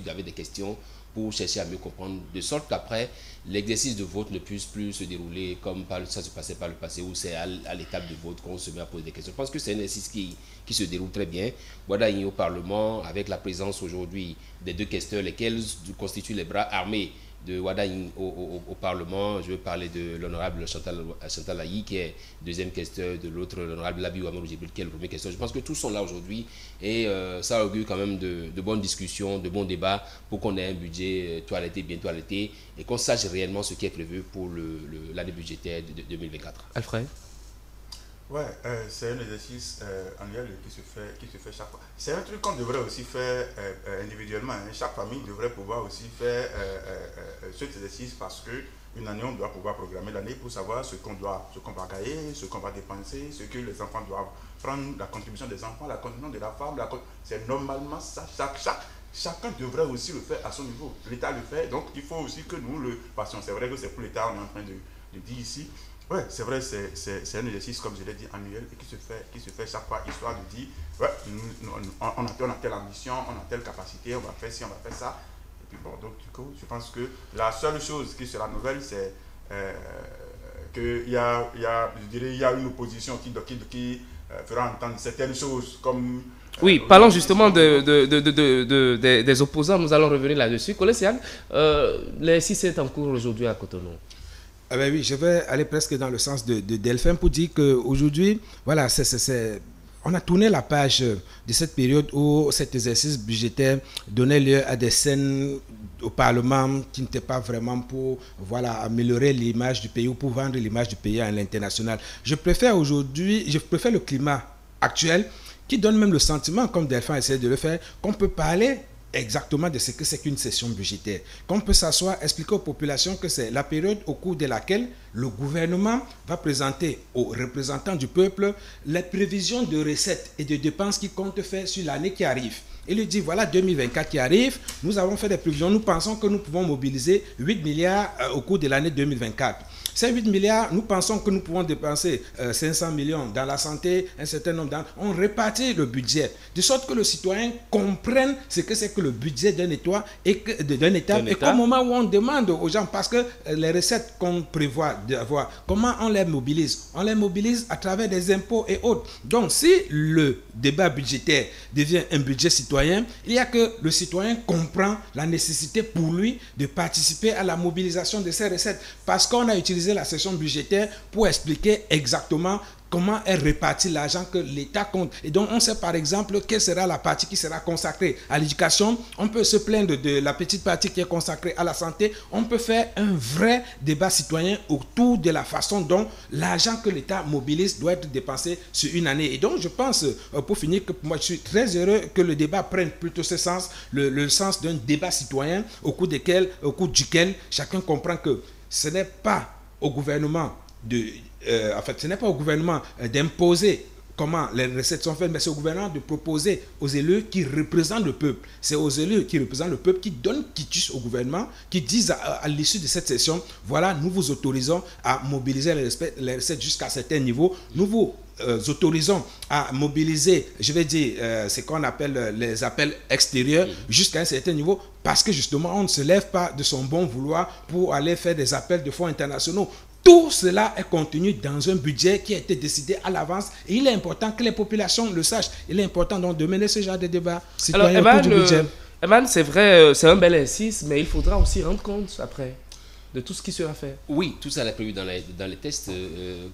avec des questions pour chercher à mieux comprendre, de sorte qu'après, l'exercice de vote ne puisse plus se dérouler comme ça se passait par le passé, où c'est à l'étape de vote qu'on se met à poser des questions. Je pense que c'est un exercice qui se déroule très bien. Wardini au Parlement, avec la présence aujourd'hui des deux questeurs, lesquels constituent les bras armés de Wardini au Parlement. Je veux parler de l'honorable Chantal Ayi, qui est deuxième questeur, de l'autre, l'honorable Labi Ouamarou Djibril, qui est le premier questeur. Je pense que tous sont là aujourd'hui et ça augure quand même de bonnes discussions, de bons débats pour qu'on ait un budget toiletté, bien toiletté et qu'on sache réellement ce qui est prévu pour l'année budgétaire de 2024. Alfred? Ouais, c'est un exercice annuel qui se fait chaque fois. C'est un truc qu'on devrait aussi faire individuellement. Hein. Chaque famille devrait pouvoir aussi faire cet exercice parce qu'une année, on doit pouvoir programmer l'année pour savoir ce qu'on va gagner, ce qu'on va dépenser, ce que les enfants doivent prendre, la contribution des enfants, la contribution de la femme. C'est normalement ça. Chacun devrait aussi le faire à son niveau. L'État le fait, donc il faut aussi que nous le passions. C'est vrai que c'est pour l'État, on est en train de dire ici. Oui, c'est vrai, c'est un exercice, comme je l'ai dit, annuel et qui se fait chaque fois, histoire de dire, ouais, on a telle ambition, on a telle capacité, on va faire ci, on va faire ça. Et puis bon, donc du coup, je pense que la seule chose qui sera nouvelle, c'est qu'il y a, une opposition qui fera entendre certaines choses comme... Oui, parlons justement des opposants, nous allons revenir là-dessus. Colessiane, les 6 est en cours aujourd'hui à Cotonou. Ah ben oui, je vais aller presque dans le sens de Delphin pour dire qu'aujourd'hui, voilà, on a tourné la page de cette période où cet exercice budgétaire donnait lieu à des scènes au Parlement qui n'étaient pas vraiment pour améliorer l'image du pays ou pour vendre l'image du pays à l'international. Je préfère le climat actuel qui donne même le sentiment, comme Delphin essaie de le faire, qu'on peut parler exactement de ce que c'est qu'une session budgétaire. Qu'on peut s'asseoir, expliquer aux populations que c'est la période au cours de laquelle le gouvernement va présenter aux représentants du peuple les prévisions de recettes et de dépenses qu'il compte faire sur l'année qui arrive. Il lui dit, voilà 2024 qui arrive, nous avons fait des prévisions, nous pensons que nous pouvons mobiliser 8 milliards au cours de l'année 2024. Ces 8 milliards, nous pensons que nous pouvons dépenser 500 millions dans la santé, un certain nombre d'années. On répartit le budget, de sorte que le citoyen comprenne ce que c'est que le budget d'un État et qu'au moment où on demande aux gens, parce que les recettes qu'on prévoit d'avoir, comment on les mobilise? On les mobilise à travers des impôts et autres. Donc, si le débat budgétaire devient un budget citoyen, il y a que le citoyen comprend la nécessité pour lui de participer à la mobilisation de ces recettes, parce qu'on a utilisé la session budgétaire pour expliquer exactement comment est réparti l'argent que l'État compte. Et donc, on sait par exemple quelle sera la partie qui sera consacrée à l'éducation. On peut se plaindre de la petite partie qui est consacrée à la santé. On peut faire un vrai débat citoyen autour de la façon dont l'argent que l'État mobilise doit être dépensé sur une année. Et donc, je pense, pour finir, que moi, je suis très heureux que le débat prenne plutôt ce sens, le sens d'un débat citoyen au cours duquel chacun comprend que ce n'est pas au gouvernement d'imposer comment les recettes sont faites, mais c'est au gouvernement de proposer aux élus qui représentent le peuple. C'est aux élus qui représentent le peuple qui donnent quitus au gouvernement, qui disent à l'issue de cette session, voilà, nous vous autorisons à mobiliser les recettes jusqu'à un certain niveau. Nous vous autorisons à mobiliser, je vais dire, ce qu'on appelle les appels extérieurs jusqu'à un certain niveau, parce que justement, on ne se lève pas de son bon vouloir pour aller faire des appels de fonds internationaux. Tout cela est contenu dans un budget qui a été décidé à l'avance et il est important que les populations le sachent. Il est important donc de mener ce genre de débat citoyen autour du budget. Eman, c'est vrai, c'est un bel exercice, mais il faudra aussi rendre compte après de tout ce qui sera fait. Oui, tout ça est prévu dans les tests.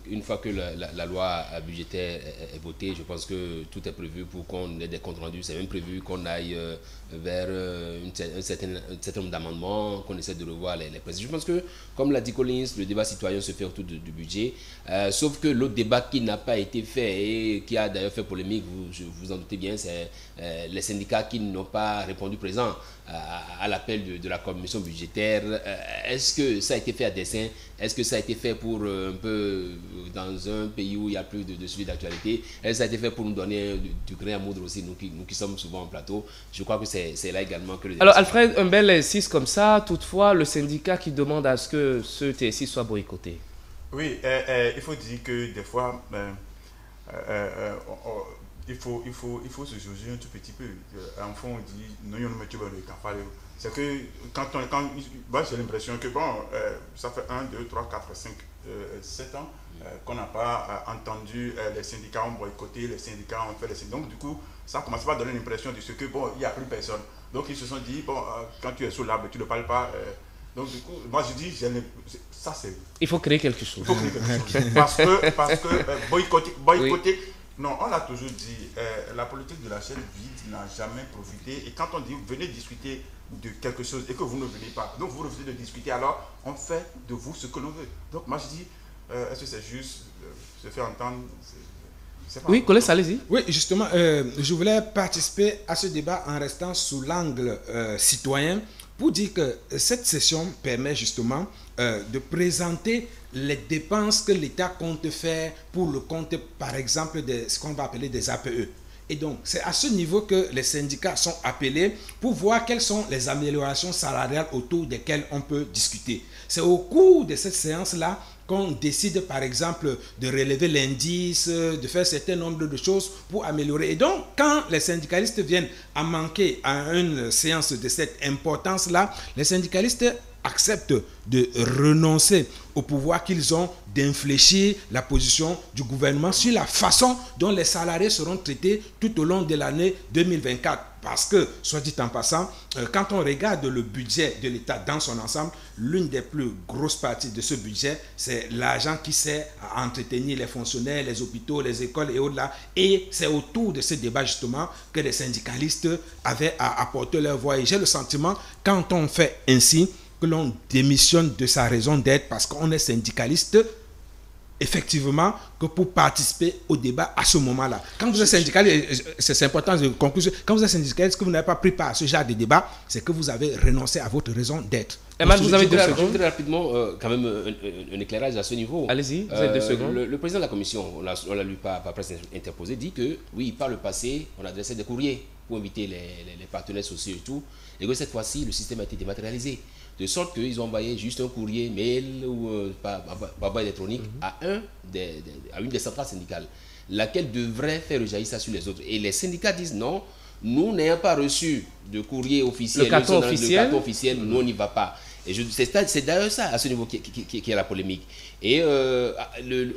Une fois que la loi budgétaire est votée, je pense que tout est prévu pour qu'on ait des comptes rendus. C'est même prévu qu'on aille vers un certain nombre d'amendements, qu'on essaie de revoir les principes. Je pense que, comme l'a dit Collins, le débat citoyen se fait autour du budget. Sauf que l'autre débat qui n'a pas été fait et qui a d'ailleurs fait polémique, vous en doutez bien, c'est les syndicats qui n'ont pas répondu présent à l'appel de la commission budgétaire. Est-ce que que ça a été fait à dessein? Est-ce que ça a été fait pour un peu dans un pays où il y a plus de suivi d'actualité? Est-ce que ça a été fait pour nous donner du grain à moudre aussi, nous qui sommes souvent en plateau? Je crois que c'est là également que le... Alors Alfred, un bel insiste comme ça, toutefois le syndicat qui demande à ce que ce TSI soit boycotté. Oui, il faut dire que des fois, il faut se juger un tout petit peu. En fond, on dit, non, on ne met pas le café. C'est que moi j'ai l'impression que bon, ça fait 1, 2, 3, 4, 5, 7 ans qu'on n'a pas entendu les syndicats ont boycotté, les syndicats ont fait les syndicats. Donc du coup, ça commence à donner l'impression de ce que bon, il n'y a plus personne. Donc ils se sont dit, bon, quand tu es sous l'arbre, tu ne parles pas. Donc du coup, moi je dis, ça c'est... Il faut créer quelque chose. Il faut créer quelque chose. Parce que boycotter, non, on l'a toujours dit, la politique de la chaise vide n'a jamais profité. Et quand on dit, venez discuter de quelque chose et que vous ne venez pas, donc vous refusez de discuter, alors on fait de vous ce que l'on veut. Donc moi je dis, est-ce que c'est juste se faire entendre? Oui, Colès, allez-y. Oui, justement, je voulais participer à ce débat en restant sous l'angle citoyen pour dire que cette session permet justement de présenter les dépenses que l'État compte faire pour le compte, par exemple, de ce qu'on va appeler des APE. Et donc, c'est à ce niveau que les syndicats sont appelés pour voir quelles sont les améliorations salariales autour desquelles on peut discuter. C'est au cours de cette séance-là qu'on décide, par exemple, de relever l'indice, de faire un certain nombre de choses pour améliorer. Et donc, quand les syndicalistes viennent à manquer à une séance de cette importance-là, les syndicalistes acceptent de renoncer au pouvoir qu'ils ont d'infléchir la position du gouvernement sur la façon dont les salariés seront traités tout au long de l'année 2024. Parce que, soit dit en passant, quand on regarde le budget de l'État dans son ensemble, l'une des plus grosses parties de ce budget, c'est l'argent qui sert à entretenir les fonctionnaires, les hôpitaux, les écoles et au-delà. Et c'est autour de ce débat justement que les syndicalistes avaient à apporter leur voix. Et j'ai le sentiment, quand on fait ainsi, que l'on démissionne de sa raison d'être parce qu'on est syndicaliste, effectivement, que pour participer au débat à ce moment-là. Quand vous êtes syndicaliste, c'est important de conclure, quand vous êtes syndicaliste, que vous n'avez pas pris part à ce genre de débat, c'est que vous avez renoncé à votre raison d'être. Emmanuel, vous avez 2 secondes. Je voudrais rapidement, quand même, un éclairage à ce niveau. Allez-y, vous avez 2 secondes. Le président de la commission, on l'a lu par presse interposée, dit que, oui, par le passé, on adressait des courriers pour inviter les partenaires sociaux et tout, et que cette fois-ci, le système a été dématérialisé. De sorte qu'ils ont envoyé juste un courrier, mail ou par électronique à une des centrales syndicales, laquelle devrait faire rejaillir ça sur les autres. Et les syndicats disent non, nous n'ayons pas reçu de courrier officiel, le carton officiel, nous on n'y va pas. Et c'est d'ailleurs ça, à ce niveau, qui est la polémique. Et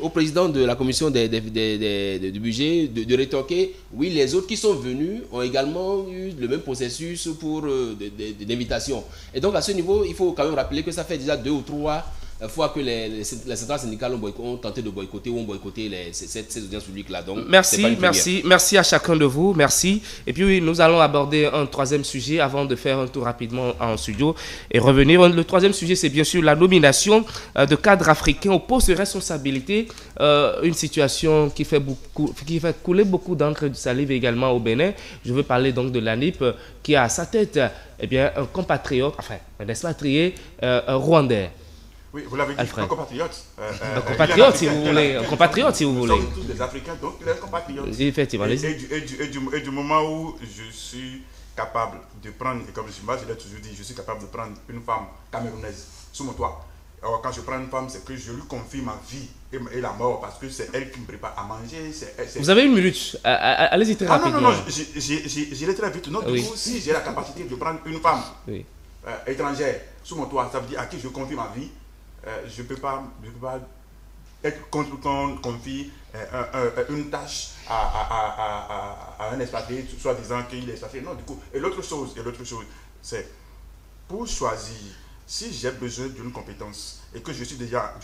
au président de la commission du budget de rétorquer, oui, les autres qui sont venus ont également eu le même processus pour d'invitation. Et donc, à ce niveau, il faut quand même rappeler que ça fait déjà 2 ou 3 fois que les centrales syndicales ont tenté de boycotter ou ont boycotté ces audiences publiques-là. Donc, merci à chacun de vous, merci. Et puis oui, nous allons aborder un 3e sujet avant de faire un tour rapidement en studio et revenir. Le 3e sujet, c'est bien sûr la nomination de cadres africains au poste de responsabilité, une situation qui fait couler beaucoup d'encre de salive également au Bénin. Je veux parler donc de l'ANIP qui a à sa tête un compatriote, enfin un expatrié rwandais. Oui, vous l'avez dit, un compatriote. Un compatriote, si vous voulez. Un compatriote, si vous voulez. Nous sommes tous des Africains, donc il est un compatriote. Effectivement. Et du moment où je suis capable de prendre, et comme moi je l'ai toujours dit, je suis capable de prendre une femme camerounaise sous mon toit. Alors quand je prends une femme, c'est que je lui confie ma vie et la mort, parce que c'est elle qui me prépare à manger. Vous avez 1 minute. Allez-y très rapidement. Non, j'irai très vite. Non, du coup, si j'ai la capacité de prendre une femme étrangère sous mon toit, ça veut dire à qui je confie ma vie. Je ne peux pas être contre qu'on confie une tâche à un expatrié, soit disant qu'il est expatrié. Non, du coup. Et l'autre chose, c'est pour choisir, si j'ai besoin d'une compétence et que je suis déjà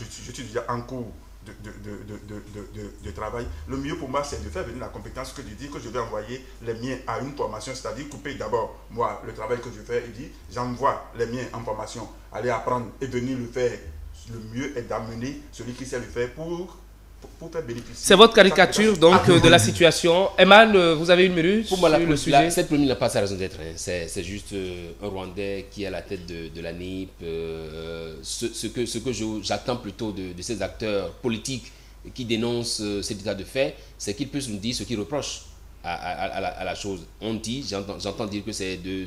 en cours de travail, le mieux pour moi, c'est de faire venir la compétence que de dire que je vais envoyer les miens à une formation, c'est-à-dire couper d'abord, moi, le travail que je fais, et dire, j'envoie les miens en formation, aller apprendre et venir le faire. Le mieux est d'amener celui qui sait le faire pour pour faire bénéficier. C'est votre caricature donc de la situation. Eman, vous avez une minute. Pour moi, le sujet. cette polémique n'a pas sa raison d'être. Hein. C'est juste un Rwandais qui est à la tête de la NIP. Ce que j'attends plutôt de ces acteurs politiques qui dénoncent cet état de fait, c'est qu'ils puissent nous dire ce qu'ils reprochent à la chose. On dit, j'entends dire que c'est du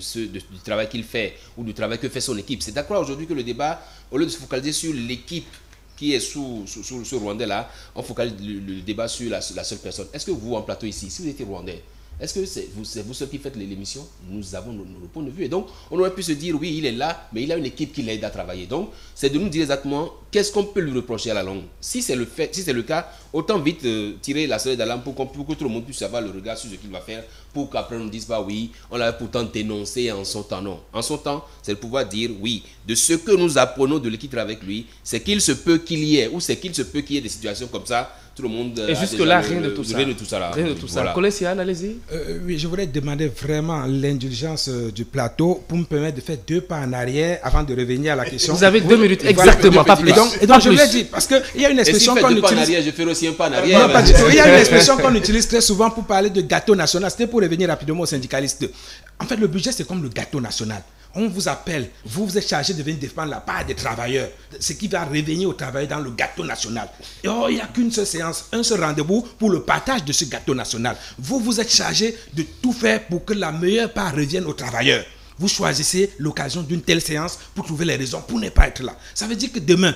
travail qu'il fait ou du travail que fait son équipe. C'est d'accord aujourd'hui que le débat, au lieu de se focaliser sur l'équipe qui est sous ce Rwandais-là, on focalise le débat sur la seule personne. Est-ce que vous, en plateau ici, si vous étiez Rwandais, est-ce que c'est vous seul qui faites l'émission? Nous avons nos points de vue. Et donc, on aurait pu se dire, oui, il est là, mais il a une équipe qui l'aide à travailler. Donc, c'est de nous dire exactement qu'est-ce qu'on peut lui reprocher à la longue. Si c'est le cas, autant vite tirer la sonnette d'alarme pour que tout le monde puisse avoir le regard sur ce qu'il va faire, pour qu'après on ne dise pas, oui, on l'avait pourtant dénoncé en son temps. Non. En son temps, c'est de pouvoir dire, oui, de ce que nous apprenons de l'équipe avec lui, c'est qu'il se peut qu'il y ait, ou c'est qu'il se peut qu'il y ait des situations comme ça. Tout le monde. Et jusque-là, rien de tout ça. Rien de tout ça. Là. Rien de tout ça. Voilà. Colessiane, allez-y. Oui, je voudrais demander vraiment l'indulgence du plateau pour me permettre de faire 2 pas en arrière avant de revenir à la question. Vous avez 2 minutes, exactement, pas plus. Et donc je voulais dire, parce qu'il y a une expression qu'on utilise. Pas en arrière, je ferai aussi un pas en arrière. Non, pas du tout. Il y a une expression qu'on utilise très souvent pour parler de gâteau national. C'était pour revenir rapidement aux syndicalistes. En fait, le budget, c'est comme le gâteau national. On vous appelle, vous êtes chargé de venir défendre la part des travailleurs, ce qui va revenir aux travailleurs dans le gâteau national. Et il n'y a qu'une seule séance, un seul rendez-vous pour le partage de ce gâteau national. Vous êtes chargé de tout faire pour que la meilleure part revienne aux travailleurs. Vous choisissez l'occasion d'une telle séance pour trouver les raisons pour ne pas être là. Ça veut dire que demain,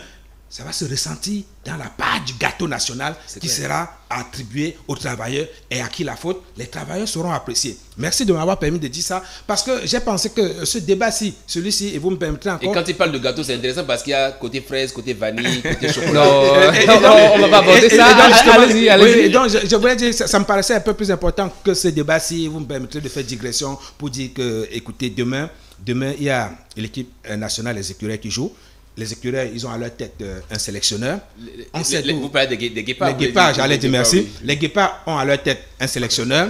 ça va se ressentir dans la part du gâteau national qui sera attribué aux travailleurs et à qui la faute. Les travailleurs seront appréciés. Merci de m'avoir permis de dire ça parce que j'ai pensé que ce débat-ci, celui-ci, et vous me permettrez encore... Et quand il parle de gâteau, c'est intéressant parce qu'il y a côté fraise, côté vanille, côté chocolat. Non, on ne va pas aborder ça. Allez-y. Donc, je voulais dire, ça me paraissait un peu plus important que ce débat-ci. Vous me permettrez de faire digression pour dire que, écoutez, demain, il y a l'équipe nationale des écureuils qui joue. Les écureuils, ils ont à leur tête un sélectionneur. Vous parlez des guépards. Les guépards, j'allais dire merci. Oui. Les guépards ont à leur tête un sélectionneur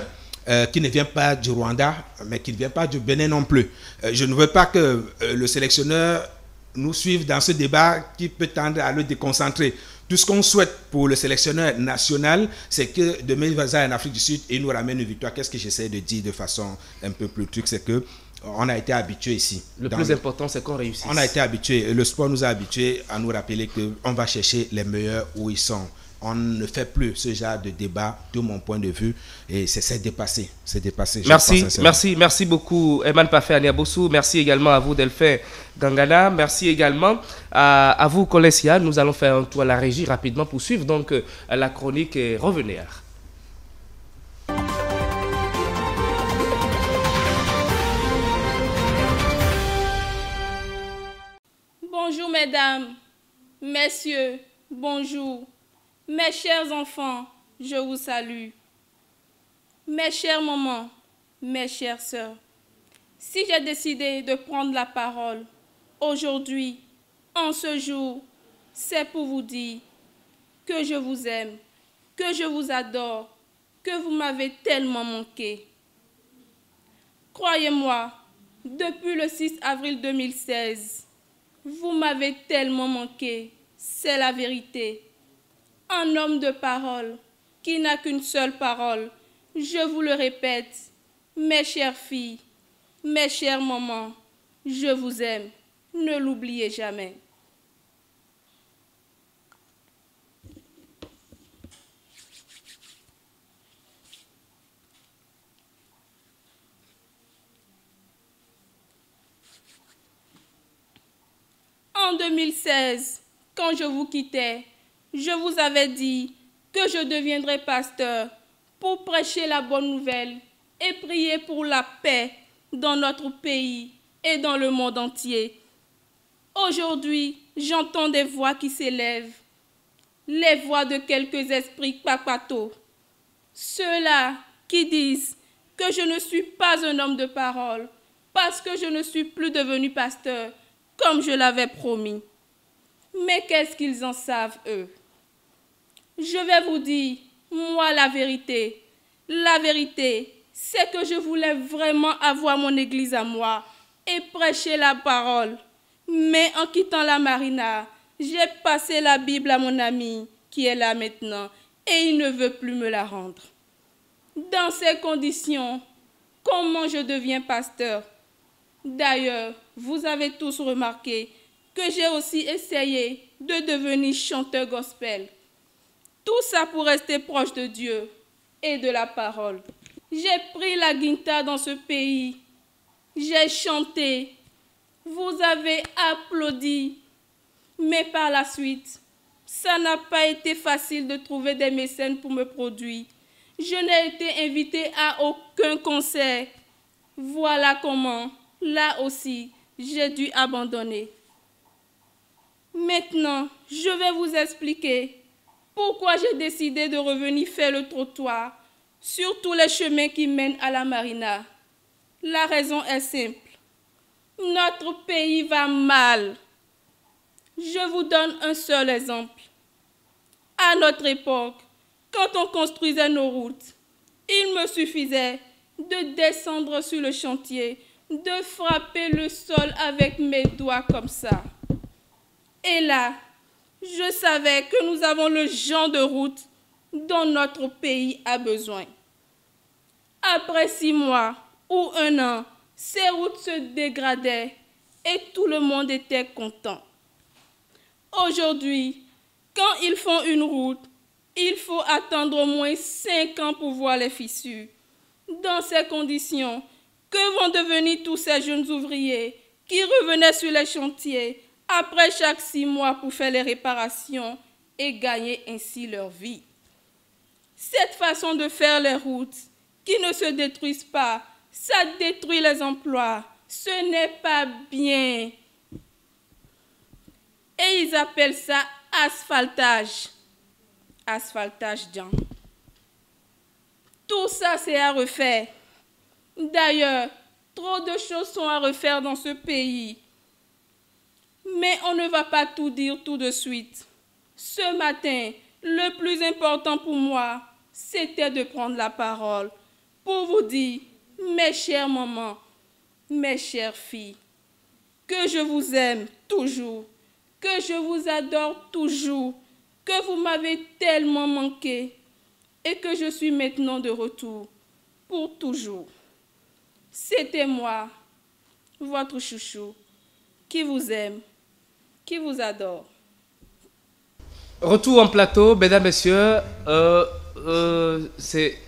qui ne vient pas du Rwanda, mais qui ne vient pas du Bénin non plus. Je ne veux pas que le sélectionneur nous suive dans ce débat qui peut tendre à le déconcentrer. Tout ce qu'on souhaite pour le sélectionneur national, c'est que demain, il va en Afrique du Sud et il nous ramène une victoire. Qu'est-ce que j'essaie de dire de façon un peu plus truc, c'est que on a été habitué ici. Le plus important, c'est qu'on réussisse. On a été habitué. Le sport nous a habitués à nous rappeler qu'on va chercher les meilleurs où ils sont. On ne fait plus ce genre de débat, de mon point de vue, et c'est dépassé. C'est dépassé. Merci beaucoup, Eman Parfait Aniabossou. Merci également à vous, Delphin Gangana. Merci également à vous, Colessiane. Nous allons faire un tour à la régie rapidement pour suivre donc la chronique et revenir. Bonjour mesdames, messieurs, bonjour. Mes chers enfants, je vous salue. Mes chères mamans, mes chères sœurs, si j'ai décidé de prendre la parole aujourd'hui, en ce jour, c'est pour vous dire que je vous aime, que je vous adore, que vous m'avez tellement manqué. Croyez-moi, depuis le 6 avril 2016, vous m'avez tellement manqué, c'est la vérité. Un homme de parole qui n'a qu'une seule parole, je vous le répète, mes chères filles, mes chères mamans, je vous aime, ne l'oubliez jamais. En 2016, quand je vous quittais, je vous avais dit que je deviendrais pasteur pour prêcher la bonne nouvelle et prier pour la paix dans notre pays et dans le monde entier. Aujourd'hui, j'entends des voix qui s'élèvent, les voix de quelques esprits papatos, ceux-là qui disent que je ne suis pas un homme de parole parce que je ne suis plus devenu pasteur comme je l'avais promis. Mais qu'est-ce qu'ils en savent, eux? Je vais vous dire, moi, la vérité. La vérité, c'est que je voulais vraiment avoir mon église à moi et prêcher la parole. Mais en quittant la marina, j'ai passé la Bible à mon ami qui est là maintenant et il ne veut plus me la rendre. Dans ces conditions, comment je deviens pasteur? D'ailleurs, vous avez tous remarqué que j'ai aussi essayé de devenir chanteur gospel. Tout ça pour rester proche de Dieu et de la parole. J'ai pris la guitare dans ce pays. J'ai chanté. Vous avez applaudi. Mais par la suite, ça n'a pas été facile de trouver des mécènes pour me produire. Je n'ai été invitée à aucun concert. Voilà comment, là aussi, j'ai dû abandonner. Maintenant, je vais vous expliquer pourquoi j'ai décidé de revenir faire le trottoir sur tous les chemins qui mènent à la marina. La raison est simple. Notre pays va mal. Je vous donne un seul exemple. À notre époque, quand on construisait nos routes, il me suffisait de descendre sur le chantier, de frapper le sol avec mes doigts comme ça. Et là, je savais que nous avons le genre de route dont notre pays a besoin. Après 6 mois ou 1 an, ces routes se dégradaient et tout le monde était content. Aujourd'hui, quand ils font une route, il faut attendre au moins 5 ans pour voir les fissures. Dans ces conditions, que vont devenir tous ces jeunes ouvriers qui revenaient sur les chantiers après chaque 6 mois pour faire les réparations et gagner ainsi leur vie? Cette façon de faire les routes qui ne se détruisent pas, ça détruit les emplois. Ce n'est pas bien. Et ils appellent ça asphaltage. Asphaltage, Jean. Tout ça, c'est à refaire. D'ailleurs, trop de choses sont à refaire dans ce pays. Mais on ne va pas tout dire tout de suite. Ce matin, le plus important pour moi, c'était de prendre la parole pour vous dire, mes chères mamans, mes chères filles, que je vous aime toujours, que je vous adore toujours, que vous m'avez tellement manqué et que je suis maintenant de retour pour toujours. C'était moi, votre chouchou, qui vous aime, qui vous adore. Retour en plateau, mesdames, messieurs.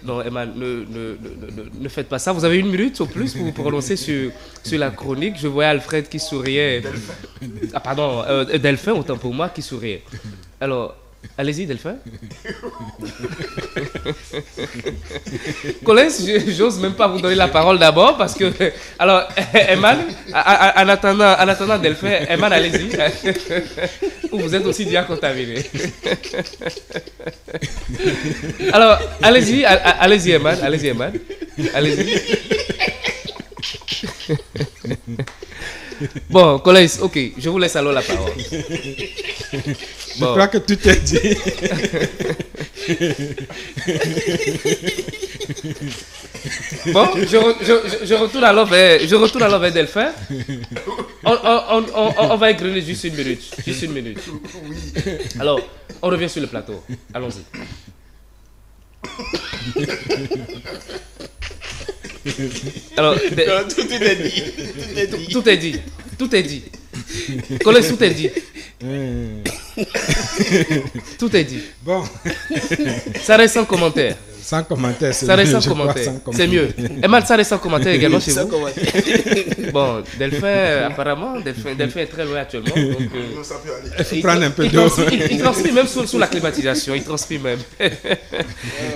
Non, Emma, ne faites pas ça. Vous avez 1 minute au plus pour vous prononcer sur la chronique. Je voyais Alfred qui souriait. Ah, pardon, Delphin, autant pour moi, qui souriait. Alors, allez-y, Delphin. Collègues, j'ose même pas vous donner la parole d'abord parce que. Alors, Eman, en attendant Delphin, Eman, allez-y. Vous êtes aussi bien contaminé. Alors, allez-y, Eman, allez-y. Bon, collègues, ok, je vous laisse alors la parole. Je crois que tout est dit. Bon, je retourne alors vers Delphin. On va égrener juste 1 minute. Juste 1 minute. Alors, on revient sur le plateau. Allons-y. Alors, tout est dit. Tout est dit. Collègue, tout est dit. Tout est dit. Bon. Ça reste sans commentaire. Sans commentaire, c'est ça mieux. Reste sans commentaire. C'est mieux. Emma, ça reste sans commentaire également chez vous. Bon, Delphin, apparemment, Delphin est très loin actuellement. Donc, il faut prendre un peu d'eau. Il transpire même sous la climatisation. Il transpire même.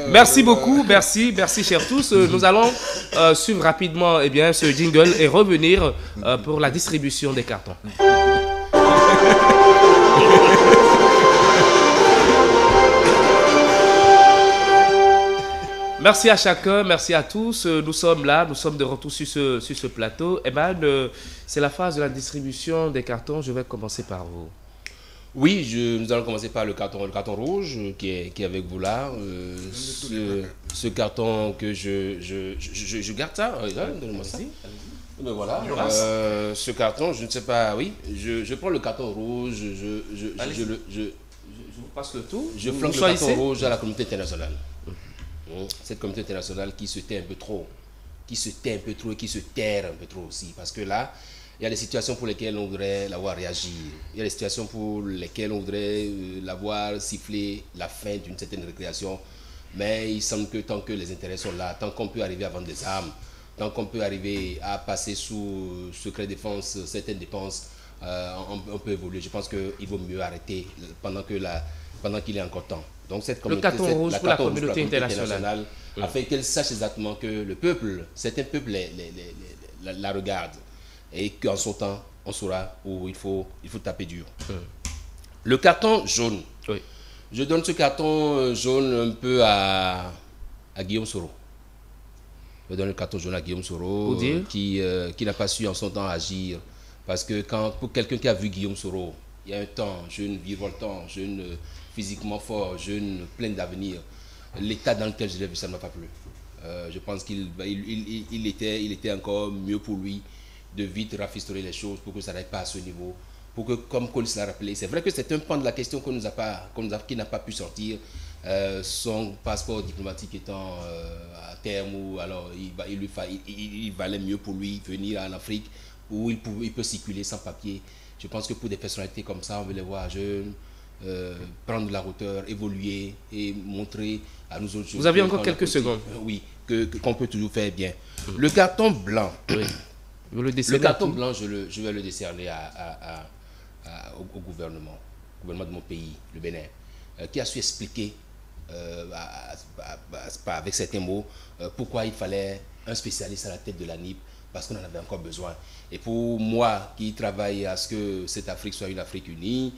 Merci beaucoup. Merci, chers tous. Nous allons suivre rapidement ce jingle et revenir pour la distribution des cartons. Merci à chacun, merci à tous. Nous sommes là, nous sommes de retour sur ce plateau. Eman, c'est la phase de la distribution des cartons. Je vais commencer par vous. Oui, nous allons commencer par le carton rouge qui est avec vous là. Ce carton que je garde ça. Donnez-moi ça. Mais voilà, ce carton, je ne sais pas, oui, je prends le carton rouge, passe le tour. Je flanque le carton rouge à la communauté internationale. Cette communauté internationale qui se tait un peu trop, et qui se terre un peu trop aussi. Parce que là, il y a des situations pour lesquelles on voudrait l'avoir réagi. Il y a des situations pour lesquelles on voudrait l'avoir sifflé la fin d'une certaine récréation. Mais il semble que tant que les intérêts sont là, tant qu'on peut arriver à vendre des armes, tant qu'on peut arriver à passer sous secret défense certaines dépenses, on peut évoluer. Je pense qu'il vaut mieux arrêter pendant qu'il est encore temps. Donc cette communauté, le carton rouge pour la communauté internationale afin qu'elle sache exactement que le peuple, certains peuples la regardent et qu'en son temps, on saura où il faut taper dur. Le carton jaune. Oui. Je donne ce carton jaune un peu à Guillaume Soro. Je donne le carton jaune à Guillaume Soro qui n'a pas su en son temps agir. Parce que pour quelqu'un qui a vu Guillaume Soro, il y a un temps, jeune, virevoltant, jeune, physiquement fort, jeune, plein d'avenir, l'état dans lequel je l'ai vu, ça ne m'a pas plu. Je pense qu'il était encore mieux pour lui de vite rafistoler les choses pour que ça n'aille pas à ce niveau. Pour que, comme Colis l'a rappelé, c'est vrai que c'est un pan de la question qui n'a pas pu sortir. Son passeport diplomatique étant à terme, ou alors il valait mieux pour lui venir en Afrique où il peut circuler sans papier. Je pense que pour des personnalités comme ça, on veut les voir jeunes, prendre de la hauteur, évoluer et montrer à nous autres. Vous avez encore quelques secondes. Oui, qu'on peut toujours faire bien. Le carton blanc. Oui. Le carton blanc, je vais le décerner au gouvernement de mon pays, le Bénin, qui a su expliquer avec certains mots pourquoi il fallait un spécialiste à la tête de la NIP, parce qu'on en avait encore besoin. Et pour moi, qui travaille à ce que cette Afrique soit une Afrique unie,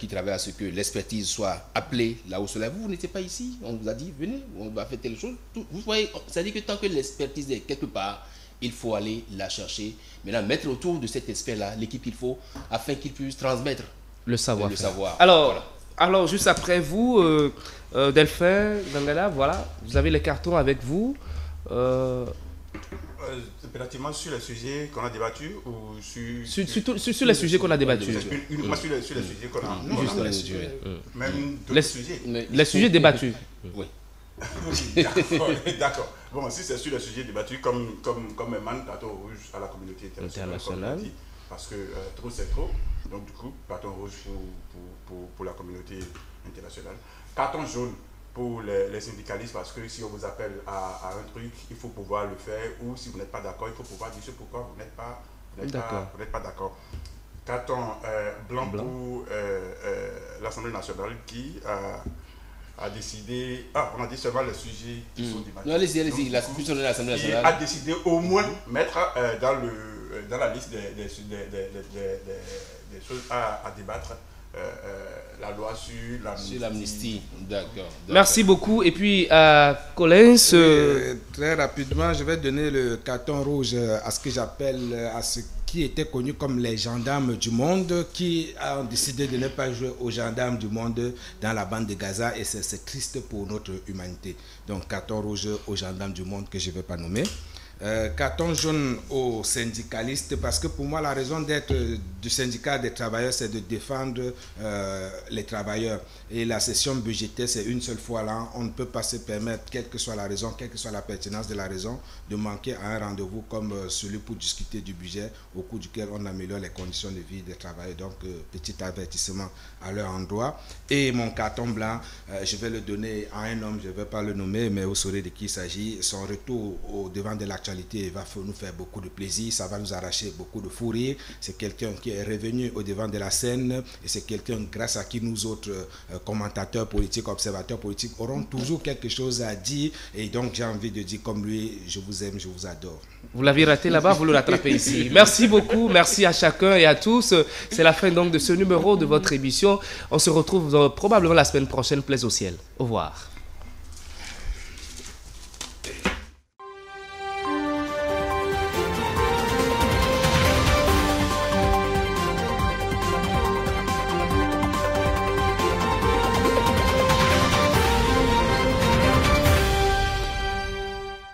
qui travaille à ce que l'expertise soit appelée là où cela, vous n'étiez pas ici, on vous a dit, venez, on va faire telle chose. Vous voyez, ça dit que tant que l'expertise est quelque part, il faut aller la chercher. Maintenant, mettre autour de cet expert-là l'équipe qu'il faut, afin qu'il puisse transmettre le savoir. Alors, alors, juste après vous, Delphin, Dangala, voilà, vous avez les cartons avec vous. Relativement sur les sujets qu'on a débattus ou sur les sujets qu'on a débattus. Uniquement sur les sujets qu'on a. Non, juste les sujets. Même d'autres sujets. Les sujets débattus. Oui. D'accord. Bon, si c'est sur les sujets débattus, comme émane carton rouge à la communauté internationale, parce que trop c'est trop. Donc du coup, carton rouge pour la communauté internationale. Carton jaune pour les syndicalistes, parce que si on vous appelle à un truc, il faut pouvoir le faire, ou si vous n'êtes pas d'accord, il faut pouvoir dire pourquoi vous n'êtes pas d'accord. Carton blanc pour l'Assemblée nationale qui a décidé, on a dit seulement les sujets qui sont débattus. Non, allez-y, la constitution de l'Assemblée nationale a décidé au moins mettre dans la liste des choses à débattre. La loi sur l'amnistie. D'accord. Merci beaucoup. Et puis, Collins... très rapidement, je vais donner le carton rouge à ce que j'appelle, à ce qui était connu comme les gendarmes du monde, qui ont décidé de ne pas jouer aux gendarmes du monde dans la bande de Gaza, et c'est triste pour notre humanité. Donc, carton rouge aux gendarmes du monde que je ne vais pas nommer. Carton jaune aux syndicalistes, parce que pour moi la raison d'être du syndicat des travailleurs, c'est de défendre les travailleurs, et la session budgétaire c'est une seule fois là. On ne peut pas se permettre, quelle que soit la raison, quelle que soit la pertinence de la raison, de manquer à un rendez-vous comme celui pour discuter du budget, au cours duquel on améliore les conditions de vie des travailleurs. Donc petit avertissement à leur endroit. Et mon carton blanc, je vais le donner à un homme, je ne vais pas le nommer, mais vous saurez de qui il s'agit. Son retour au devant de l'actualité va nous faire beaucoup de plaisir, ça va nous arracher beaucoup de fou rire. C'est quelqu'un qui est revenu au devant de la scène, et c'est quelqu'un grâce à qui nous autres commentateurs politiques, observateurs politiques auront toujours quelque chose à dire. Et donc j'ai envie de dire comme lui, je vous aime, je vous adore. Vous l'avez raté là-bas, vous le rattrapez ici. Merci beaucoup, merci à chacun et à tous. C'est la fin donc de ce numéro de votre émission. On se retrouve probablement la semaine prochaine, plaise au ciel. Au revoir.